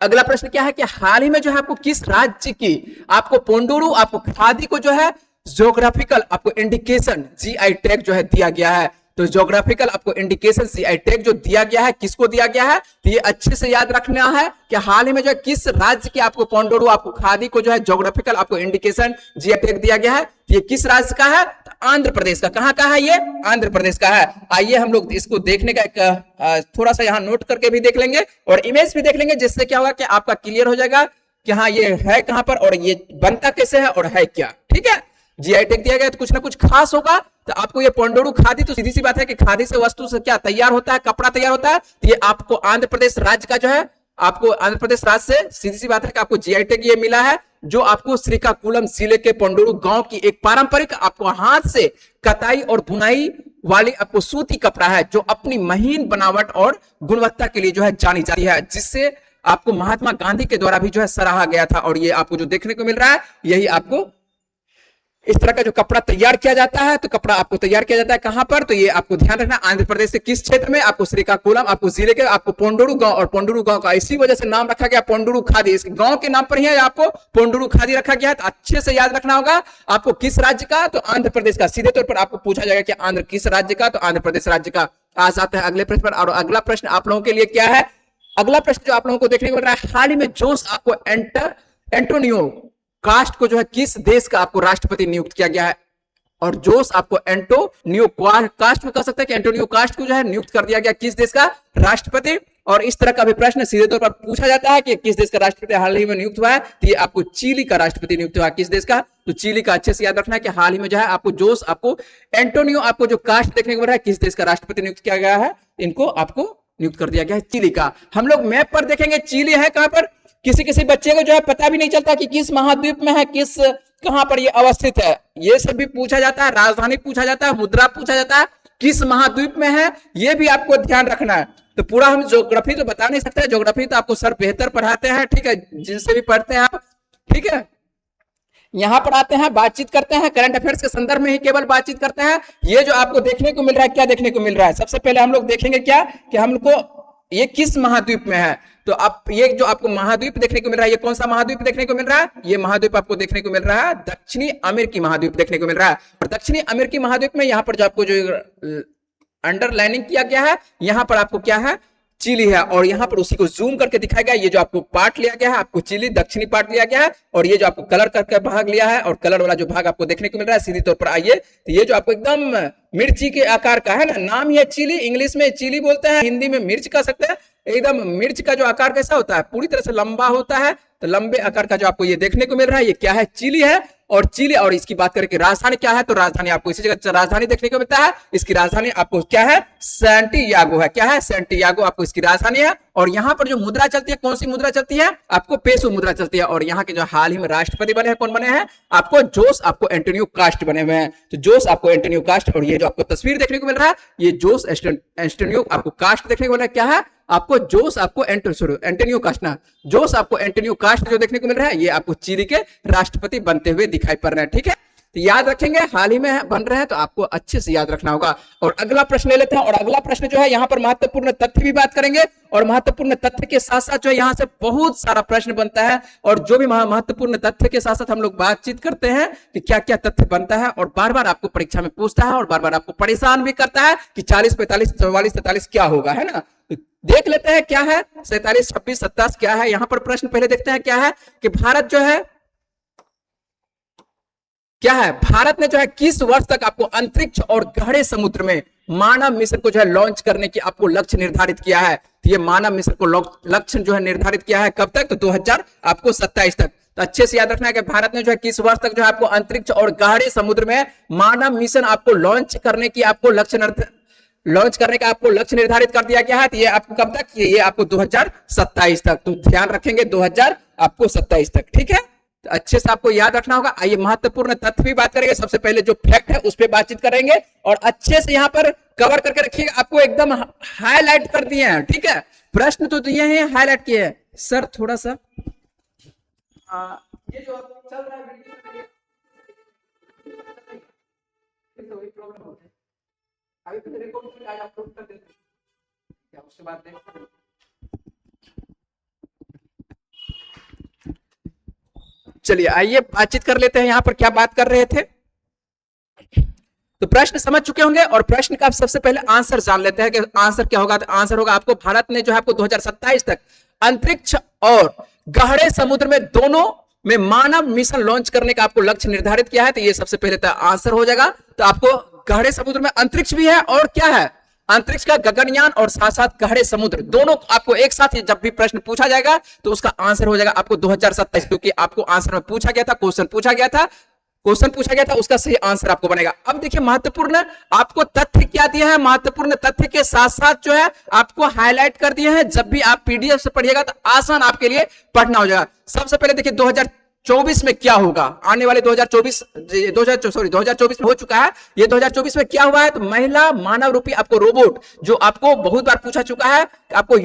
अगला प्रश्न क्या है कि हाल ही में जो है आपको किस राज्य की आपको पोंडुरु आपको खादी को जो है ज्योग्राफिकल आपको इंडिकेशन जीआई टैग जो है दिया गया है। तो ज्योग्राफिकल आपको इंडिकेशन जीआई टैग जो दिया गया है, किसको दिया गया है, तो ये अच्छे से याद रखना है कि हाल ही में जो है किस राज्य की आपको पोंडुरु आपको खादी को जो है ज्योग्राफिकल आपको इंडिकेशन जीआई टैग दिया गया है। ये किस राज्य का है, तो आंध्र प्रदेश का। कहां का है ये, आंध्र प्रदेश का है। आइए हम लोग इसको देखने का एक थोड़ा सा यहाँ नोट करके भी देख लेंगे और इमेज भी देख लेंगे, जिससे क्या होगा कि आपका क्लियर हो जाएगा कि हाँ ये है कहां पर और ये बनता कैसे है और है क्या। ठीक है, जीआई टैग दिया गया तो कुछ ना कुछ खास होगा। तो आपको ये पोंडुरु खादी, तो सीधी सी बात है कि खादी से वस्तु से क्या तैयार होता है, कपड़ा तैयार होता है। तो ये आपको आंध्र प्रदेश राज्य का जो है, आपको आंध्र प्रदेश राज्य से सीधी सी बात है कि आपको जीआई टैग ये मिला है, जो आपको श्रीकाकुलम जिले के पोंडुरु गांव की एक पारंपरिक आपको हाथ से कताई और बुनाई वाली आपको सूती कपड़ा है, जो अपनी महीन बनावट और गुणवत्ता के लिए जो है जानी जाती है, जिससे आपको महात्मा गांधी के द्वारा भी जो है सराहा गया था। और ये आपको जो देखने को मिल रहा है यही आपको इस तरह का जो कपड़ा तैयार किया जाता है। तो कपड़ा आपको तैयार किया जाता है कहां पर, तो ये आपको ध्यान रखना आंध्र प्रदेश के किस क्षेत्र में, आपको श्रीकाकुलम आपको जिले के आपको पोंडुरु गांव, और पोंडुरु गांव का इसी वजह से नाम रखा गया पोंडुरु खादी, इस गांव के नाम पर ही आपको पोंडुरु खादी रखा गया है। तो अच्छे से याद रखना होगा आपको किस राज्य का, तो आंध्र प्रदेश का। सीधे तौर पर आपको पूछा जाएगा कि आंध्र किस राज्य का, तो आंध्र प्रदेश राज्य का। आज आते हैं अगले प्रश्न पर, और अगला प्रश्न आप लोगों के लिए क्या है, अगला प्रश्न जो आप लोगों को देखने को मिल रहा है, हाल ही में जोस आपको एंटोनियो कास्ट को जो है किस देश का आपको राष्ट्रपति नियुक्त किया गया है। और जोस आपको एंटोनियो कास्ट में कह सकते हैं कि एंटोनियो कास्ट को जो है नियुक्त कर दिया गया किस देश का राष्ट्रपति। और इस तरह का भी प्रश्न सीधे तौर पर पूछा जाता है कि किस देश का राष्ट्रपति हाल ही में नियुक्त हुआ है, तो ये आपको चिली का राष्ट्रपति नियुक्त हुआ है। किस देश का, तो चिली का। अच्छे से याद रखना है कि हाल ही में जो है आपको जोस आपको एंटोनियो आपको जो कास्ट देखने को मिल रहा है किस देश का राष्ट्रपति नियुक्त किया गया है, इनको आपको नियुक्त कर दिया गया है चिली का। हम लोग मैप पर देखेंगे चिली है कहां पर, किसी किसी बच्चे को जो है पता भी नहीं चलता कि किस महाद्वीप में है, किस कहां पर ये अवस्थित है। ये सब भी पूछा जाता है, राजधानी पूछा जाता है, मुद्रा पूछा जाता है, किस महाद्वीप में है ये भी आपको ध्यान रखना है। तो पूरा हम ज्योग्राफी तो बता नहीं सकते, ज्योग्राफी तो आपको सर बेहतर पढ़ाते हैं, ठीक है, जिनसे भी पढ़ते हैं आप, ठीक है। यहाँ पर आते हैं, बातचीत करते हैं, करंट अफेयर्स के संदर्भ में ही केवल बातचीत करते हैं। ये जो आपको देखने को मिल रहा है, क्या देखने को मिल रहा है? सबसे पहले हम लोग देखेंगे क्या कि हम लोग को ये किस महाद्वीप में है। तो आप ये जो आपको महाद्वीप देखने को मिल रहा है, ये कौन सा महाद्वीप देखने को मिल रहा है? ये महाद्वीप आपको देखने को मिल रहा है दक्षिणी अमेरिकी महाद्वीप देखने को मिल रहा है। और दक्षिणी अमेरिकी महाद्वीप में यहाँ पर जो आपको जो अंडरलाइनिंग किया गया है, यहाँ पर आपको क्या है? चिली है। और यहाँ पर उसी को जूम करके दिखाया गया है। ये जो आपको पार्ट लिया गया है, आपको चिली दक्षिणी पार्ट लिया गया है, और ये जो आपको कलर करके भाग लिया है, और कलर वाला जो भाग आपको देखने को मिल रहा है सीधी तौर पर आइए, तो ये जो आपको एकदम मिर्ची के आकार का है ना, नाम ही है चिली, इंग्लिश में चिली बोलते हैं, हिंदी में मिर्च कह सकते हैं। एकदम मिर्च का जो आकार कैसा होता है? पूरी तरह से लंबा होता है। तो लंबे आकार का जो आपको ये देखने को मिल रहा है, ये क्या है? चिली है। और चिली, और इसकी बात करें कि राजधानी क्या है, तो राजधानी आपको इसी जगह राजधानी देखने को मिलता है। इसकी राजधानी आपको क्या है? सैंटियागो है। क्या है? सैंटियागो आपको इसकी राजधानी है। और यहाँ पर जो मुद्रा चलती है, कौन सी मुद्रा चलती है? आपको पेसो मुद्रा चलती है। और यहाँ के जो हाल ही में राष्ट्रपति बने हैं, कौन बने हैं? आपको जोस आपको एंटोनियो कास्ट बने हुए हैं। तो जोस आपको एंटोनियो कास्ट, और ये जो आपको तस्वीर देखने को मिल रहा है, ये जोस एंटोनियो आपको कास्ट देखने को मिल रहा है। क्या है? आपको जोस आपको एंटोनियो कास्ट ना, जोस आपको एंटोनियो कास्ट जो देखने को मिल रहा है, ये आपको चिली के राष्ट्रपति बनते हुए दिखाई पड़ रहे हैं। ठीक है, तो याद रखेंगे, हाल ही में बन रहे हैं, तो आपको अच्छे से याद रखना होगा। और अगला प्रश्न ले लेते हैं। और अगला प्रश्न जो है, यहाँ पर महत्वपूर्ण तथ्य भी बात करेंगे, और महत्वपूर्ण तथ्य के साथ साथ जो है यहाँ से बहुत सारा प्रश्न बनता है। और जो भी महत्वपूर्ण तथ्य के साथ साथ हम लोग बातचीत करते हैं कि क्या क्या तथ्य बनता है, और बार बार आपको परीक्षा में पूछता है, और बार बार आपको परेशान भी करता है कि 40, 45, 44, 43 क्या होगा, है ना। देख लेते हैं क्या है 47, 26, 27 क्या है। यहां पर प्रश्न पहले देखते हैं क्या है कि भारत जो है क्या है, भारत ने जो है किस वर्ष तक आपको अंतरिक्ष और गहरे समुद्र में मानव मिशन को जो है लॉन्च करने की आपको लक्ष्य निर्धारित किया है। तो ये मानव मिशन को लक्ष्य जो है निर्धारित किया है कब तक? तो 2027 तक। तो अच्छे से याद रखना है कि भारत ने जो है किस वर्ष तक जो है आपको अंतरिक्ष और गहरे समुद्र में मानव मिशन आपको लॉन्च करने का आपको लक्ष्य निर्धारित कर दिया गया है। तो ये आपको कब तक? ये आपको 2027 तक। तो ध्यान रखेंगे 2027 तक। ठीक है, तो अच्छे से आपको याद रखना होगा। आइए महत्वपूर्ण तथ्य भी बात करेंगे। सबसे पहले जो फैक्ट है उस पर बातचीत करेंगे, और अच्छे से यहाँ पर कवर करके रखिएगा। आपको एकदम हाईलाइट कर दिए हैं। ठीक है, प्रश्न तो दिए हैं, हाईलाइट किए हैं। सर थोड़ा सा ये जो चल रहा है प्रॉब्लम होता है, अभी फिर रिकॉर्ड करके आज अपलोड कर देते हैं क्या, उसके बाद देखते हैं। चलिए आइए बातचीत कर लेते हैं। यहां पर क्या बात कर रहे थे, तो प्रश्न समझ चुके होंगे, और प्रश्न का सबसे पहले आंसर जान लेते हैं कि आंसर क्या होगा। तो आंसर होगा आपको, भारत ने जो है आपको 2027 तक अंतरिक्ष और गहरे समुद्र में दोनों में मानव मिशन लॉन्च करने का आपको लक्ष्य निर्धारित किया है। तो ये सबसे पहले तो आंसर हो जाएगा। तो आपको गहरे समुद्र में अंतरिक्ष भी है, और क्या है? अंतरिक्ष का गगनयान, और साथ साथ गहरे समुद्र, दोनों आपको एक साथ ही जब भी प्रश्न पूछा जाएगा तो उसका आंसर हो जाएगा आपको 2027, क्योंकि आपको आंसर में पूछा गया था, क्वेश्चन पूछा गया था, उसका सही आंसर आपको बनेगा। अब देखिए महत्वपूर्ण आपको तथ्य क्या दिया है, महत्वपूर्ण तथ्य के साथ साथ जो है आपको हाईलाइट कर दिए हैं। जब भी आप पीडीएफ से पढ़िएगा तो आसान आपके लिए पढ़ना हो जाएगा। सबसे पहले देखिए 2024 में क्या होगा, आने वाले 2024 में हो चुका है, ये 2024 में क्या हुआ है। तो महिला मानव रूपी आपको रोबोट, जो आपको बहुत बार पूछा चुका है, आपको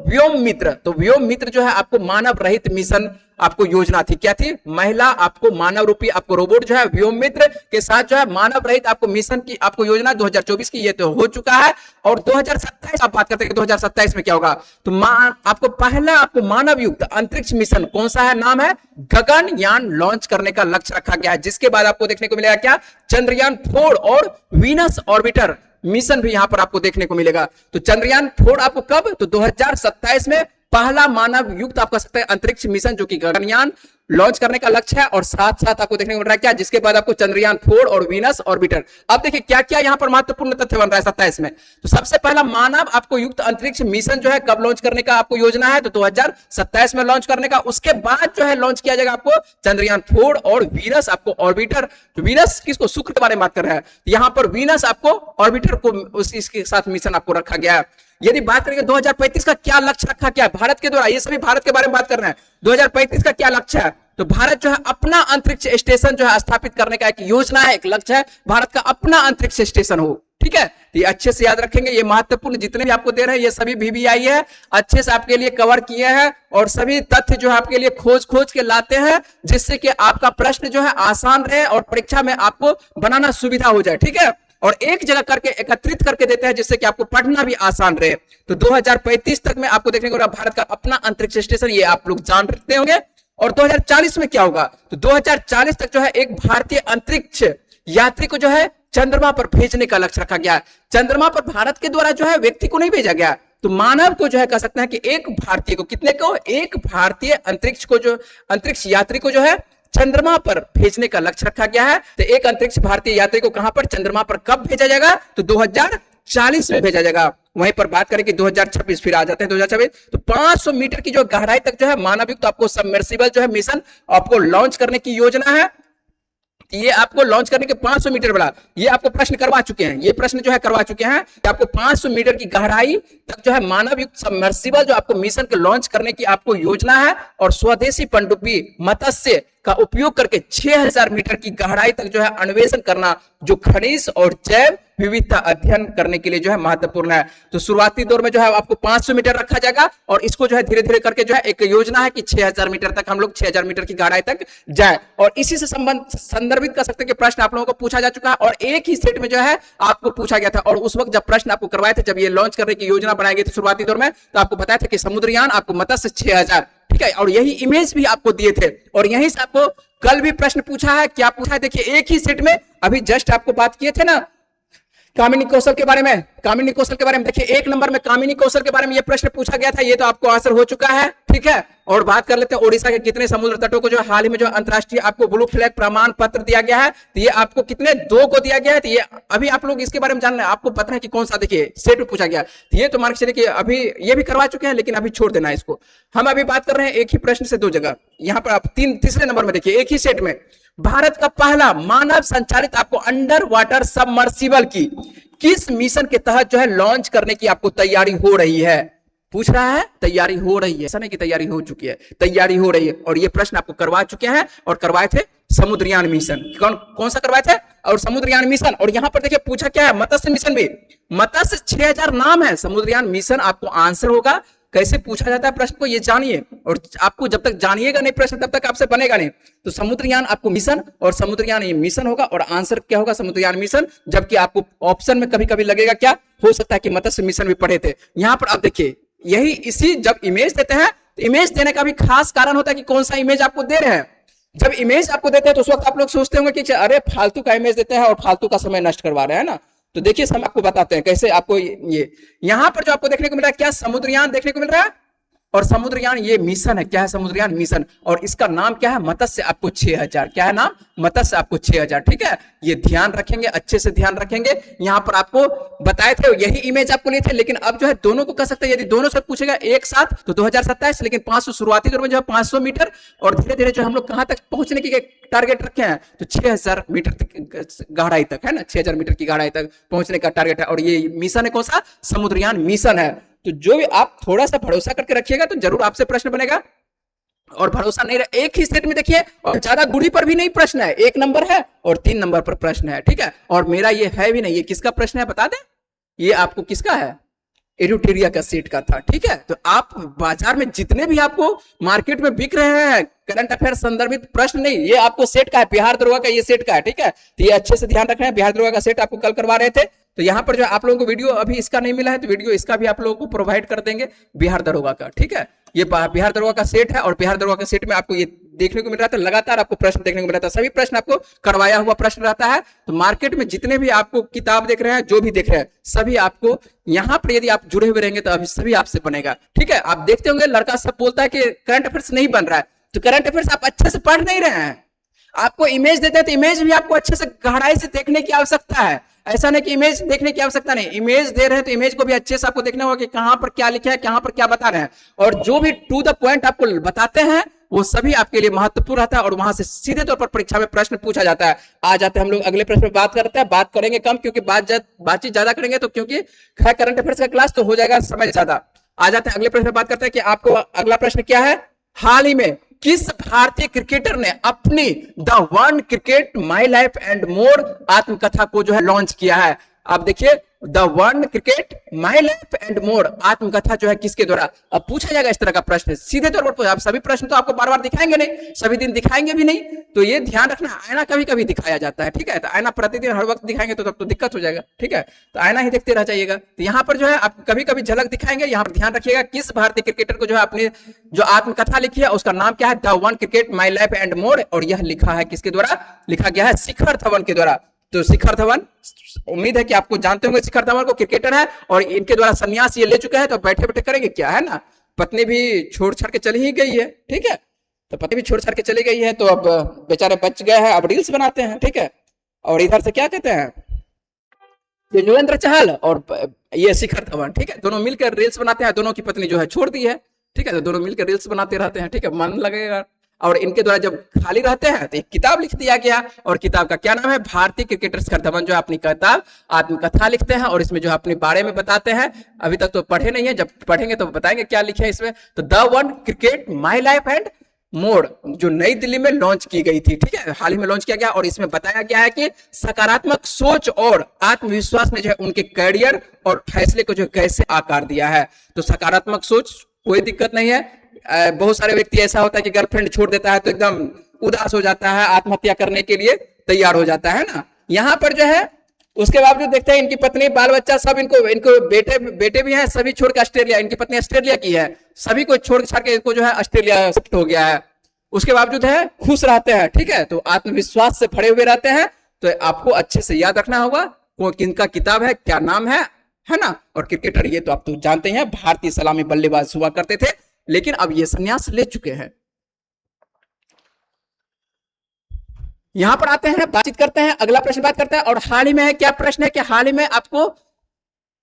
व्योम मित्र, तो व्योम मित्र जो है आपको मानव रहित मिशन आपको योजना थी, क्या थी? महिला आपको मानव रूपी आपको रोबोट जो है व्योम मित्र के साथ जो है मानव रहित आपको मिशन की आपको योजना 2024 की, ये तो हो चुका है। और 2027 आप बात करते हैं कि 2027 में क्या होगा, तो आपको पहला आपको मानव युक्त अंतरिक्ष मिशन कौन सा है? नाम है गगनयान लॉन्च करने का लक्ष्य रखा गया है। जिसके बाद आपको देखने को मिलेगा क्या? चंद्रयान 4 और वीनस ऑर्बिटर मिशन भी यहां पर आपको देखने को मिलेगा। तो चंद्रयान 4 आपको कब? तो 2027 में पहला मानव युक्त आप कह सकते हैं अंतरिक्ष मिशन, जो कि गगनयान लॉन्च करने का लक्ष्य है। और साथ साथ आपको देखने को मिल रहा है क्या? जिसके बाद आपको चंद्रयान 4 और वीनस ऑर्बिटर। अब देखिए क्या क्या यहां पर महत्वपूर्ण तथ्य बन रहा है 27 में। तो सबसे पहला मानव आपको युक्त अंतरिक्ष मिशन जो है कब लॉन्च करने का आपको योजना है? तो 2027 में लॉन्च करने का। उसके बाद जो है लॉन्च किया जाएगा आपको चंद्रयान 4 और वीनस आपको ऑर्बिटर। तो वीनस किसको? शुक्र के बारे में बात कर रहा है, यहां पर वीनस आपको ऑर्बिटर को इसके साथ मिशन आपको रखा गया है। यदि बात करेंगे 2035 का क्या लक्ष्य रखा गया है भारत के द्वारा, ये सभी भारत के बारे में बात कर रहे हैं। 2035 का क्या लक्ष्य है? तो भारत जो है अपना अंतरिक्ष स्टेशन जो है स्थापित करने का एक योजना है, एक लक्ष्य है, भारत का अपना अंतरिक्ष स्टेशन हो। ठीक है, तो ये अच्छे से याद रखेंगे। ये महत्वपूर्ण जितने भी आपको दे रहे हैं ये सभी VVI है, अच्छे से आपके लिए कवर किए हैं और सभी तथ्य जो है आपके लिए खोज के लाते हैं, जिससे कि आपका प्रश्न जो है आसान रहे और परीक्षा में आपको बनाना सुविधा हो जाए। ठीक है, और एक जगह करके एकत्रित करके देते हैं जिससे कि आपको पढ़ना भी आसान रहे। तो 2035 तक में आपको देखने को भारत का अपना अंतरिक्ष स्टेशन, ये आप लोग जानते होंगे। और 2040 में क्या होगा, तो 2040 तक जो है एक भारतीय अंतरिक्ष यात्री को जो है चंद्रमा पर भेजने का लक्ष्य रखा गया है। चंद्रमा पर भारत के द्वारा जो है व्यक्ति को नहीं भेजा गया, तो मानव को जो है कह सकते हैं कि एक भारतीय को, कितने को, एक भारतीय अंतरिक्ष को, जो अंतरिक्ष यात्री को जो है चंद्रमा पर भेजने का लक्ष्य रखा गया है। तो एक अंतरिक्ष भारतीय यात्री को कहां पर, चंद्रमा पर कब भेजा जाएगा, तो 2040 में भेजा जाएगा। वहीं पर बात करें कि 2026 फिर आ जाते हैं 2026, तो 500 मीटर की जो गहराई तक जो है मानवयुक्त आपको सबमर्सिबल जो है मिशन आपको लॉन्च करने की योजना है। ये आपको लॉन्च करने के 500 मीटर वाला ये आपको प्रश्न करवा चुके हैं, ये प्रश्न जो है करवा चुके हैं कि आपको 500 मीटर की गहराई तक जो है मानव युक्त सबमर्सिबल जो आपको मिशन के लॉन्च करने की आपको योजना है। और स्वदेशी पनडुब्बी मत्स्य का उपयोग करके 6000 मीटर की गहराई तक जो है अन्वेषण करना, जो खनिज और जैव विविधता अध्ययन करने के लिए जो है महत्वपूर्ण है। तो शुरुआती दौर में जो है आपको 500 मीटर रखा जाएगा और इसको जो है धीरे धीरे करके जो है एक योजना है कि 6000 मीटर तक हम लोग 6000 मीटर की गहराई तक जाए। और इसी से संदर्भित कर सकते हैं कि प्रश्न आप लोगों को पूछा जा चुका है और एक ही सेट में जो है आपको पूछा गया था। और उस वक्त जब प्रश्न आपको करवाए थे, जब ये लॉन्च करने की योजना बनाई गई थी शुरुआती दौर में, तो आपको बताया था कि समुद्रयान आपको मत्स्य 6000, ठीक है, और यही इमेज भी आपको दिए थे। और यहीं से आपको कल भी प्रश्न पूछा है, क्या पूछा है देखिए, एक ही सेट में अभी जस्ट आपको बात किए थे ना कामिनी कौशल के बारे में, कामिनी कौशल के बारे में देखिए 1 नंबर में कामिनी कौशल के बारे में ये प्रश्न पूछा गया था, ये तो आपको आंसर हो चुका है। ठीक है, और बात कर लेते हैं ओडिशा के कितने समुद्र तटों को जो हाल ही में जो अंतरराष्ट्रीय आपको ब्लू फ्लैग प्रमाण पत्र दिया गया है, तो ये आपको कितने, 2 को दिया गया है। तो ये अभी आप लोग इसके बारे में जान रहे हैं, आपको पता है कि कौन सा, देखिए सेट में पूछा गया, तो ये तो मान के चलिए कि अभी ये भी करवा चुके हैं, लेकिन अभी छोड़ देना है इसको। हम अभी बात कर रहे हैं एक ही प्रश्न से 2 जगह, यहाँ पर आप तीसरे नंबर में देखिए एक ही सेट में भारत का पहला मानव संचालित आपको अंडर वाटर सबमर्सिबल की किस मिशन के तहत जो है लॉन्च करने की आपको तैयारी हो रही है, पूछ रहा है। तैयारी हो रही है, ऐसा नहीं कि तैयारी हो चुकी है, तैयारी हो रही है। और ये प्रश्न आपको करवा चुके हैं और करवाए थे समुद्रयान मिशन। कौन सा करवाए थे, और समुद्रयान मिशन। और यहां पर देखिए पूछा क्या है, मत्स्य मिशन भी, मत्स्य 6000 नाम है, समुद्रयान मिशन आपको आंसर होगा। कैसे पूछा जाता है प्रश्न को ये जानिए, और आपको जब तक जानिएगा नहीं प्रश्न तब तक आपसे बनेगा नहीं। तो समुद्रयान आपको मिशन, और समुद्रयान ये मिशन होगा और आंसर क्या होगा, समुद्रयान मिशन। जबकि आपको ऑप्शन में कभी कभी लगेगा क्या, हो सकता है कि मत्स्य मिशन भी पढ़े थे। यहां पर आप देखिए यही इसी जब इमेज देते हैं, तो इमेज देने का भी खास कारण होता है कि कौन सा इमेज आपको दे रहे हैं। जब इमेज आपको देते हैं तो उस वक्त आप लोग सोचते होंगे कि अरे फालतू का इमेज देते हैं और फालतू का समय नष्ट करवा रहे हैं ना। तो देखिए हम आपको बताते हैं कैसे आपको ये यहां पर जो आपको देखने को मिल रहा है, क्या समुद्रयान देखने को मिल रहा है। और समुद्रयान ये मिशन है, क्या है, समुद्रयान मिशन। और इसका नाम क्या है, मत्स्य आपको 6000, क्या है नाम, मत्स्य आपको 6000। ठीक है, ये ध्यान रखेंगे, अच्छे से ध्यान रखेंगे। यहां पर आपको बताए थे यही इमेज आपको लिए थे, लेकिन अब जो है दोनों को कह सकते हैं, यदि दोनों से पूछेगा एक साथ तो 2027, लेकिन 500 शुरुआती दौर में जो है 500 मीटर, और धीरे धीरे जो हम लोग कहां तक पहुंचने की टारगेट रखे हैं, तो 6000 मीटर तक गहराई तक है ना, 6000 मीटर की गहराई तक पहुंचने का टारगेट है। और ये मिशन है कौन सा, समुद्रयान मिशन है। तो जो भी आप थोड़ा सा भरोसा करके रखिएगा तो जरूर आपसे प्रश्न बनेगा। और भरोसा नहीं रहा, एक ही सेट में देखिए, और ज्यादा दूरी पर भी नहीं प्रश्न है, 1 नंबर है और 3 नंबर पर प्रश्न है। ठीक है, और मेरा ये है भी नहीं, ये किसका प्रश्न है बता दें, ये आपको किसका है, एडुटेरिया का सेट का था। ठीक है, तो आप बाजार में जितने भी आपको मार्केट में बिक रहे हैं करंट अफेयर संदर्भित प्रश्न, नहीं, ये आपको सेट का है, बिहार दरोगा का ये सेट का है। ठीक है, तो ये अच्छे से ध्यान रखना है, बिहार दरोगा का सेट आपको कल करवा रहे थे। तो यहाँ पर जो आप लोगों को वीडियो अभी इसका नहीं मिला है, तो वीडियो इसका भी आप लोगों को प्रोवाइड कर देंगे, बिहार दरोगा का। ठीक है, ये बिहार दरोगा का सेट है, और बिहार दरोगा का सेट में आपको ये देखने को मिल रहा था, लगातार आपको प्रश्न देखने को मिल रहा था, सभी प्रश्न आपको करवाया हुआ प्रश्न रहता है। तो मार्केट में जितने भी आपको किताब देख रहे हैं, जो भी देख रहे हैं, सभी आपको यहाँ पर यदि आप जुड़े हुए रहेंगे तो अभी सभी आपसे बनेगा। ठीक है, आप देखते होंगे लड़का सब बोलता है कि करंट अफेयर्स नहीं बन रहा है, तो करंट अफेयर्स आप अच्छे से पढ़ नहीं रहे हैं। आपको इमेज देते हैं तो इमेज भी आपको अच्छे से गहराई से देखने की आवश्यकता है। ऐसा नहीं कि इमेज देखने की आवश्यकता नहीं, इमेज दे रहे हैं तो इमेज को भी अच्छे से आपको देखना होगा कि कहां पर क्या लिखा है, कहां पर क्या बता रहे हैं। और जो भी टू द पॉइंट आपको बताते हैं वो सभी आपके लिए महत्वपूर्ण रहता है, और वहां से सीधे तौर पर परीक्षा में प्रश्न पूछा जाता है। आ जाते हैं हम लोग अगले प्रश्न में बात करते हैं, बात करेंगे कम क्योंकि बातचीत ज्यादा करेंगे, तो क्योंकि करंट अफेयर्स का क्लास तो हो जाएगा समय ज्यादा। आ जाते हैं अगले प्रश्न में बात करते हैं कि आपको अगला प्रश्न क्या है, हाल ही में किस भारतीय क्रिकेटर ने अपनी the one cricket my life and more आत्मकथा को जो है लॉन्च किया है। आप देखिए, the one cricket my life and more, आत्मकथा जो है किसके द्वारा। अब पूछा जाएगा इस तरह का प्रश्न सीधे तौर पर, आप सभी प्रश्न तो आपको बार बार दिखाएंगे नहीं, सभी दिन दिखाएंगे भी नहीं, तो ये ध्यान रखना, आईना कभी कभी दिखाया जाता है, ठीक है। तो आईना प्रतिदिन हर वक्त दिखाएंगे तो तब तो दिक्कत हो जाएगा, ठीक है। तो आईना ही देखते रह जाइएगा। तो यहाँ पर जो है आप कभी कभी झलक दिखाएंगे, यहाँ पर ध्यान रखिएगा किस भारतीय क्रिकेटर को जो है अपने जो आत्मकथा लिखी है उसका नाम क्या है, the one cricket my life and more, और यह लिखा है किसके द्वारा, लिखा गया है शिखर धवन के द्वारा। तो शिखर धवन, उम्मीद है कि आपको जानते होंगे शिखर धवन को, क्रिकेटर है और इनके द्वारा संन्यास ये ले चुके हैं। तो बैठे बैठे करेंगे क्या, है ना, पत्नी भी छोड़ छाड़ के चली ही गई है, ठीक है। तो पत्नी भी छोड़ छाड़ के चली गई है, तो अब बेचारे बच गए हैं, अब रील्स बनाते हैं, ठीक है। और इधर से क्या कहते हैं, ये युजवेंद्र चहल और ये शिखर धवन, ठीक है, दोनों मिलकर रील्स बनाते हैं। दोनों की पत्नी जो है छोड़ दी है, ठीक है, तो दोनों मिलकर रील्स बनाते रहते हैं, ठीक है, मन लगेगा। और इनके द्वारा जब खाली रहते हैं तो एक किताब लिख दिया गया, और किताब का क्या नाम है, भारतीय क्रिकेटर शिखर धवन जो अपनी किताब आत्मकथा लिखते हैं और इसमें जो अपने बारे में बताते हैं। अभी तक तो पढ़े नहीं है, जब पढ़ेंगे तो बताएंगे क्या लिखे है इसमें। तो the one cricket my life and मोड़, जो नई दिल्ली में लॉन्च की गई थी, ठीक है, हाल ही में लॉन्च किया गया, और इसमें बताया गया है कि सकारात्मक सोच और आत्मविश्वास ने जो है उनके करियर और फैसले को जो कैसे आकार दिया है। तो सकारात्मक सोच, कोई दिक्कत नहीं है। बहुत सारे व्यक्ति ऐसा होता है कि गर्लफ्रेंड छोड़ देता है तो एकदम उदास हो जाता है, आत्महत्या करने के लिए तैयार हो जाता है ना। यहाँ पर जो है उसके बावजूद देखते हैं इनकी पत्नी बाल बच्चा सब, इनको बेटे भी हैं, सभी छोड़ के ऑस्ट्रेलिया, इनकी पत्नी ऑस्ट्रेलिया की है, सभी को छोड़ छाड़ के इनको जो है ऑस्ट्रेलिया शिफ्ट हो गया है। उसके बावजूद है खुश रहते हैं, ठीक है, तो आत्मविश्वास से भरे हुए रहते हैं। तो आपको अच्छे से याद रखना होगा किनका किताब है, क्या नाम है ना। और क्रिकेटर ये तो आप तो जानते हैं, भारतीय सलामी बल्लेबाज हुआ करते थे, लेकिन अब ये संन्यास ले चुके हैं। यहां पर आते हैं, बातचीत करते हैं, अगला प्रश्न बात करते हैं। और हाल ही में है, क्या प्रश्न है कि हाल ही में आपको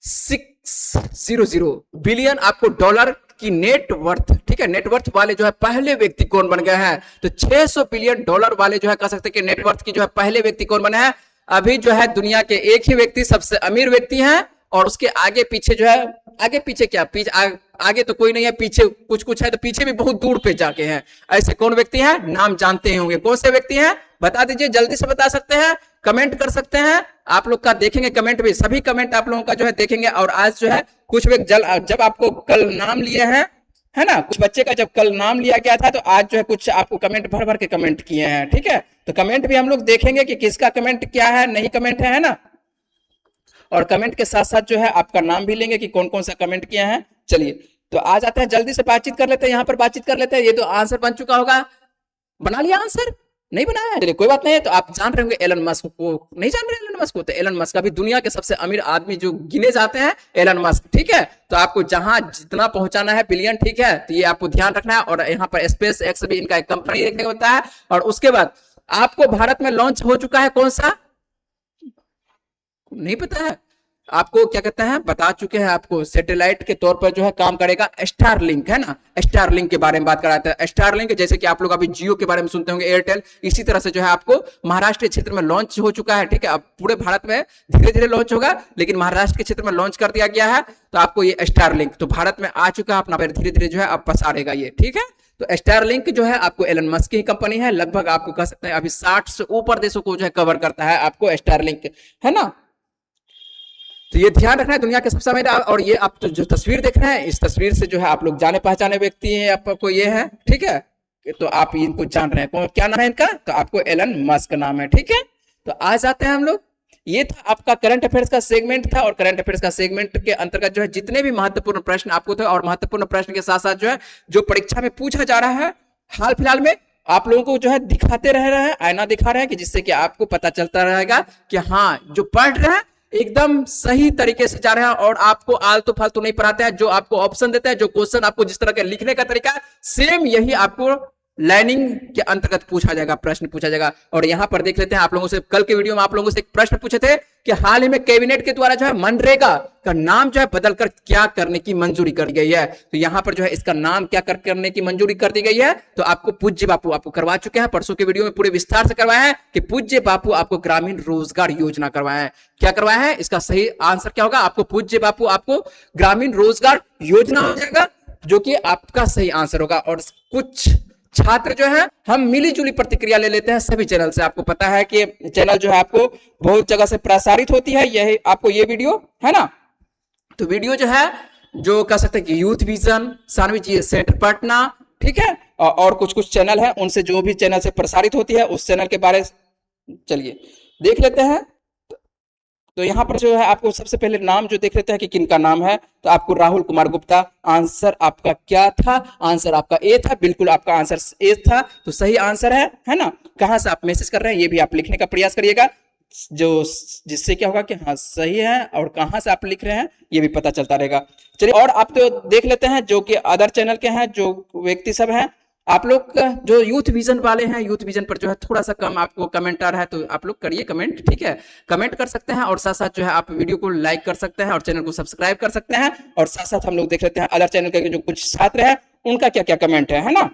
600 बिलियन आपको डॉलर की नेटवर्थ, ठीक है, नेटवर्थ वाले जो है पहले व्यक्ति कौन बन गए हैं। तो 600 बिलियन डॉलर वाले जो है कह सकते हैं कि नेटवर्थ की जो है पहले व्यक्ति कौन बने हैं। अभी जो है दुनिया के एक ही व्यक्ति सबसे अमीर व्यक्ति हैं, और उसके आगे पीछे जो है, आगे पीछे क्या, पीछे आगे तो कोई नहीं है, पीछे कुछ कुछ है, तो पीछे भी बहुत दूर पे जाके हैं। ऐसे कौन व्यक्ति हैं, नाम जानते होंगे, कौन से व्यक्ति हैं बता दीजिए, जल्दी से बता सकते हैं, कमेंट कर सकते हैं। आप लोग का देखेंगे कमेंट भी, सभी कमेंट आप लोगों का जो है देखेंगे। और आज जो है कुछ व्यक्ति जब आपको कल नाम लिए हैं, है ना, कुछ बच्चे का जब कल नाम लिया गया था, तो आज जो है कुछ आपको कमेंट भर भर के कमेंट किए हैं, ठीक है। तो कमेंट भी हम लोग देखेंगे कि किसका कमेंट क्या है, नहीं कमेंट है ना। और कमेंट के साथ साथ जो है आपका नाम भी लेंगे कि कौन कौन सा कमेंट किया है। चलिए तो आ जाते हैं, जल्दी से बातचीत कर लेते हैं, यहाँ पर बातचीत कर लेते हैं। ये तो आंसर बन चुका होगा, बना लिया आंसर, नहीं बनाया है, चलिए कोई बात नहीं है। तो आप जान रहे होंगे एलन मस्क को, नहीं जान रहे एलन मस्क को, तो एलन मस्क अभी दुनिया के सबसे अमीर आदमी जो गिने जाते हैं एलन मस्क, ठीक है। तो आपको जहां जितना पहुंचाना है बिलियन, ठीक है, तो ये आपको ध्यान रखना है। और यहाँ पर स्पेस एक्स भी इनका एक कंपनी देखने को होता है। और उसके बाद आपको भारत में लॉन्च हो चुका है कौन सा, नहीं पता है आपको, क्या कहते हैं, बता चुके हैं आपको, सैटेलाइट के तौर पर जो है काम करेगा स्टारलिंक, है ना। स्टारलिंक के बारे में बात कराते हैं। स्टारलिंक जैसे कि आप लोग अभी जियो के बारे में सुनते होंगे, एयरटेल, इसी तरह से जो है आपको महाराष्ट्र क्षेत्र में लॉन्च हो चुका है, ठीक है। अब पूरे भारत में धीरे धीरे लॉन्च होगा, लेकिन महाराष्ट्र के क्षेत्र में लॉन्च कर दिया गया है। तो आपको ये स्टारलिंक तो भारत में आ चुका है, अपना धीरे धीरे जो है अब पसारेगा ये, ठीक है। तो स्टारलिंक जो है आपको एलन मस्क की कंपनी है, लगभग आपको कह सकते हैं अभी 60 से ऊपर देशों को जो है कवर करता है आपको स्टारलिंक, है ना। तो ये ध्यान रखना है, दुनिया के सबसे अमीर। और ये आप जो तस्वीर देख रहे हैं, इस तस्वीर से जो है आप लोग जाने पहचाने व्यक्ति हैं, आपको ये है, ठीक है। तो आप इनको जान रहे हैं, क्या नाम है इनका, तो आपको एलन मस्क नाम है, ठीक है। तो आज आते हैं हम लोग, ये था आपका करंट अफेयर्स का सेगमेंट था। और करंट अफेयर्स का सेगमेंट के अंतर्गत जो है जितने भी महत्वपूर्ण प्रश्न आपको थे, और महत्वपूर्ण प्रश्न के साथ साथ जो है जो परीक्षा में पूछा जा रहा है हाल फिलहाल में, आप लोगों को जो है दिखाते रह रहे हैं, आईना दिखा रहे हैं, कि जिससे कि आपको पता चलता रहेगा कि हाँ जो पढ़ रहे हैं एकदम सही तरीके से जा रहे हैं, और आपको आलतू फालतू नहीं पढ़ाते हैं। जो आपको ऑप्शन देते हैं, जो क्वेश्चन आपको जिस तरह के लिखने का तरीका है, सेम यही आपको लाइनिंग के अंतर्गत पूछा जाएगा, प्रश्न पूछा जाएगा। और यहां पर देख लेते हैं, आप लोगों से कल के वीडियो में आप लोगों से एक प्रश्न पूछे थे कि हाल ही में कैबिनेट के द्वारा जो है मनरेगा का नाम जो है बदलकर क्या करने की मंजूरी कर दी गई है। तो यहां पर जो है इसका नाम क्या करने की मंजूरी कर दी गई है, तो आपको पूज्य बापू आपको करवा चुके हैं, परसों के वीडियो में पूरे विस्तार से करवाया है कि पूज्य बापू आपको ग्रामीण रोजगार योजना करवाया है। क्या करवाया है, इसका सही आंसर क्या होगा, आपको पूज्य बापू आपको ग्रामीण रोजगार योजना हो जाएगा, जो कि आपका सही आंसर होगा। और कुछ छात्र जो है हम मिली जुली प्रतिक्रिया ले लेते हैं सभी चैनल से। आपको पता है कि चैनल जो है आपको बहुत जगह से प्रसारित होती है, यही आपको ये वीडियो है ना। तो वीडियो जो है जो कह सकते हैं कि यूथ विजन, सानवी जी सेंटर पटना, ठीक है, और कुछ कुछ चैनल है, उनसे जो भी चैनल से प्रसारित होती है उस चैनल के बारे चलिए देख लेते हैं। तो यहाँ पर जो है आपको सबसे पहले नाम जो देख लेते हैं कि किनका नाम है। तो आपको राहुल कुमार गुप्ता, आंसर आपका क्या था? आंसर आपका ए था, बिल्कुल आपका आंसर ए था, तो सही आंसर है ना। कहां से आप मैसेज कर रहे हैं ये भी आप लिखने का प्रयास करिएगा, जो जिससे क्या होगा कि हाँ सही है, और कहां से आप लिख रहे हैं ये भी पता चलता रहेगा। चलिए और आप तो देख लेते हैं जो कि अदर चैनल के हैं, जो व्यक्ति सब हैं। आप लोग जो यूथ विजन वाले हैं, यूथ विजन पर जो है थोड़ा सा कम आपको कमेंट आ रहा है, तो आप लोग करिए कमेंट, ठीक है, कमेंट कर सकते हैं, और साथ साथ जो है आप वीडियो को लाइक कर सकते हैं और चैनल को सब्सक्राइब कर सकते हैं। और साथ साथ हम लोग देख लेते हैं अदर चैनल के जो कुछ छात्र हैं उनका क्या क्या कमेंट है ना।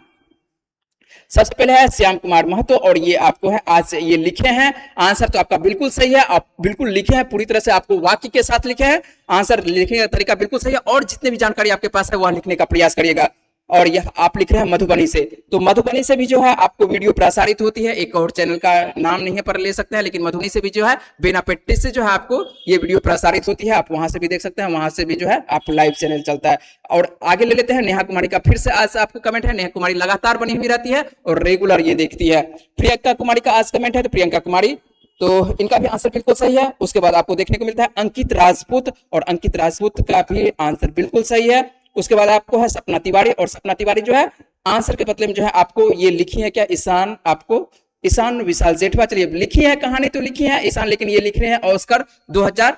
सबसे पहले है श्याम कुमार महतो, और ये आपको है आज से ये लिखे हैं आंसर, तो आपका बिल्कुल सही है, आप बिल्कुल लिखे हैं, पूरी तरह से आपको वाक्य के साथ लिखे हैं, आंसर लिखने का तरीका बिल्कुल सही है, और जितने भी जानकारी आपके पास है वह लिखने का प्रयास करिएगा। और यह आप लिख रहे हैं मधुबनी से, तो मधुबनी से भी जो है आपको वीडियो प्रसारित होती है, एक और चैनल का नाम नहीं है पर ले सकते हैं, लेकिन मधुबनी से भी जो है बिना पेट्टी से जो है आपको ये वीडियो प्रसारित होती है, आप वहां से भी देख सकते हैं, वहां से भी जो है आप लाइव चैनल चलता है। और आगे ले लेते हैं नेहा कुमारी का, फिर से आज आपको कमेंट है, नेहा कुमारी लगातार बनी हुई रहती है और रेगुलर ये देखती है। प्रियंका कुमारी का आज कमेंट है, तो प्रियंका कुमारी, तो इनका भी आंसर बिल्कुल सही है। उसके बाद आपको देखने को मिलता है अंकित राजपूत, और अंकित राजपूत का भी आंसर बिल्कुल सही है। उसके बाद आपको है सपना तिवारी, और सपना तिवारी जो है आंसर के बदले में जो है आपको ये लिखी है क्या, ईशान, आपको ईशान विशाल जेठवा, चलिए लिखी है कहानी तो लिखी है ईशान, लेकिन ये लिख रहे हैं ऑस्कर 2000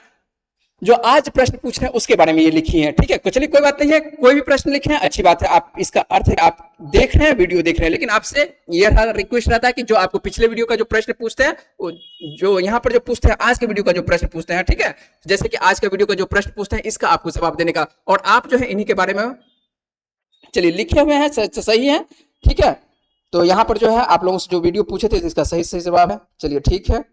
जो आज प्रश्न पूछ रहे हैं उसके बारे में ये लिखी है, ठीक है। चलिए कोई बात नहीं है, कोई भी प्रश्न लिखे हैं अच्छी बात है, आप इसका अर्थ है आप देख रहे हैं, वीडियो देख रहे हैं, लेकिन आपसे यह रिक्वेस्ट रहता है कि जो आपको पिछले वीडियो का जो प्रश्न पूछते हैं, जो यहाँ पर जो पूछते हैं आज के वीडियो का जो प्रश्न पूछते हैं, ठीक है, जैसे कि आज के वीडियो का जो प्रश्न पूछते हैं इसका आपको जवाब देने का, और आप जो है इन्हीं के बारे में चलिए लिखे हुए हैं, सही है, ठीक है। तो यहाँ पर जो है आप लोगों से जो वीडियो पूछे थे इसका सही सही जवाब है, चलिए ठीक है।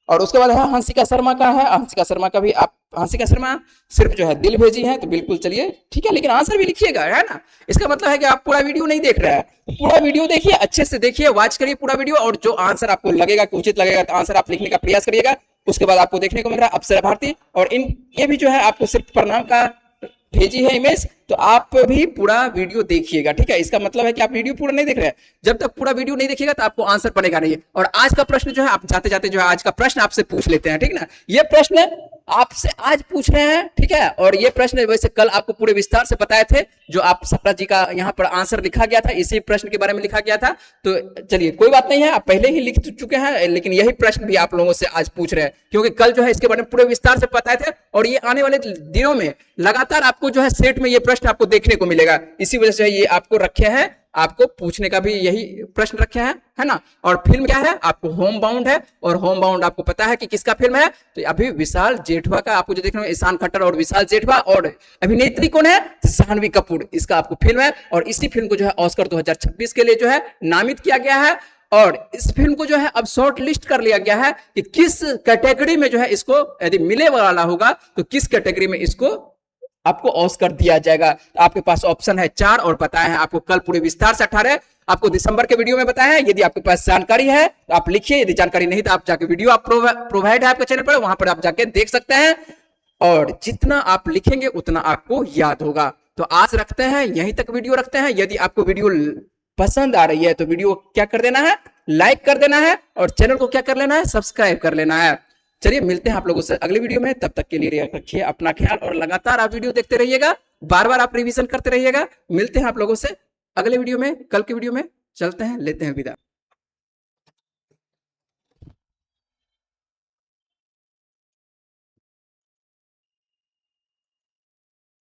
और उसके बाद है हंसिका शर्मा का है, हंसिका शर्मा का भी आप, हंसिका शर्मा सिर्फ जो है दिल भेजी है, तो बिल्कुल चलिए ठीक है, लेकिन आंसर भी लिखिएगा, है ना। इसका मतलब है कि आप पूरा वीडियो नहीं देख रहे हैं, पूरा वीडियो देखिए, अच्छे से देखिए, वॉच करिए पूरा वीडियो, और जो आंसर आपको लगेगा कि उचित लगेगा तो आंसर आप लिखने का प्रयास करिएगा। उसके बाद आपको देखने को मिल रहा है अप्सरा भारती, और ये भी जो है आपको सिर्फ प्रणाम का भेजी है इमेज, तो आप भी पूरा वीडियो देखिएगा, ठीक है। इसका मतलब है कि आप वीडियो पूरा नहीं देख रहे हैं, जब तक पूरा वीडियो नहीं देखिएगा तो आपको आंसर पड़ेगा नहीं। और आज का प्रश्न जो है आप जाते जाते जो है आज का प्रश्न आपसे पूछ लेते हैं, ठीक ना। ये प्रश्न आपसे आज पूछ रहे हैं, ठीक है, और ये प्रश्न वैसे कल आपको पूरे विस्तार से बताए थे, जो आप सपना जी का यहाँ पर आंसर लिखा गया था, इसी प्रश्न के बारे में लिखा गया था। तो चलिए कोई बात नहीं है, आप पहले ही लिख चुके हैं, लेकिन यही प्रश्न भी आप लोगों से आज पूछ रहे हैं, क्योंकि कल जो है इसके बारे में पूरे विस्तार से बताए थे, और ये आने वाले दिनों में लगातार आपको जो है सेट में ये प्रश्न आपको देखने को मिलेगा, इसी वजह से ये आपको रखे हैं, आपको पूछने का भी यही प्रश्न रखे हैं, है ना। और फिल्म क्या है, आपको होम बाउंड है, और होम बाउंड आपको पता है कि किसका फिल्म है, तो अभी विशाल जेठवा का आपको जो देखना है, ईशान खट्टर और विशाल जेठवा, और अभिनेत्री कौन है, जाह्नवी कपूर, इसका आपको फिल्म है। और इसी फिल्म को जो है ऑस्कर 2026 के लिए जो है नामित किया गया है, और इस फिल्म को जो है अब शॉर्ट लिस्ट कर लिया गया है कि किस कैटेगरी में जो है इसको यदि मिले वाला होगा, तो किस कैटेगरी में इसको आपको ऑस्कर दिया जाएगा। तो आपके पास ऑप्शन है 4, और बताए हैं आपको कल पूरे विस्तार से 18 आपको दिसंबर के वीडियो में बताया है। यदि आपके पास जानकारी है तो आप लिखिए, यदि जानकारी नहीं तो आप जाके वीडियो आप प्रोवाइड है आपके चैनल पर, वहां पर आप जाके देख सकते हैं, और जितना आप लिखेंगे उतना आपको याद होगा। तो आज रखते हैं यहीं तक, वीडियो रखते हैं। यदि आपको वीडियो पसंद आ रही है तो वीडियो क्या कर देना है, लाइक कर देना है, और चैनल को क्या कर लेना है, सब्सक्राइब कर लेना है। चलिए मिलते हैं आप लोगों से अगले वीडियो में, तब तक के लिए रखिए अपना ख्याल, और लगातार आप वीडियो देखते रहिएगा, बार बार आप रिवीजन करते रहिएगा। मिलते हैं आप लोगों से अगले वीडियो में, कल के वीडियो में। चलते हैं, लेते हैं विदा।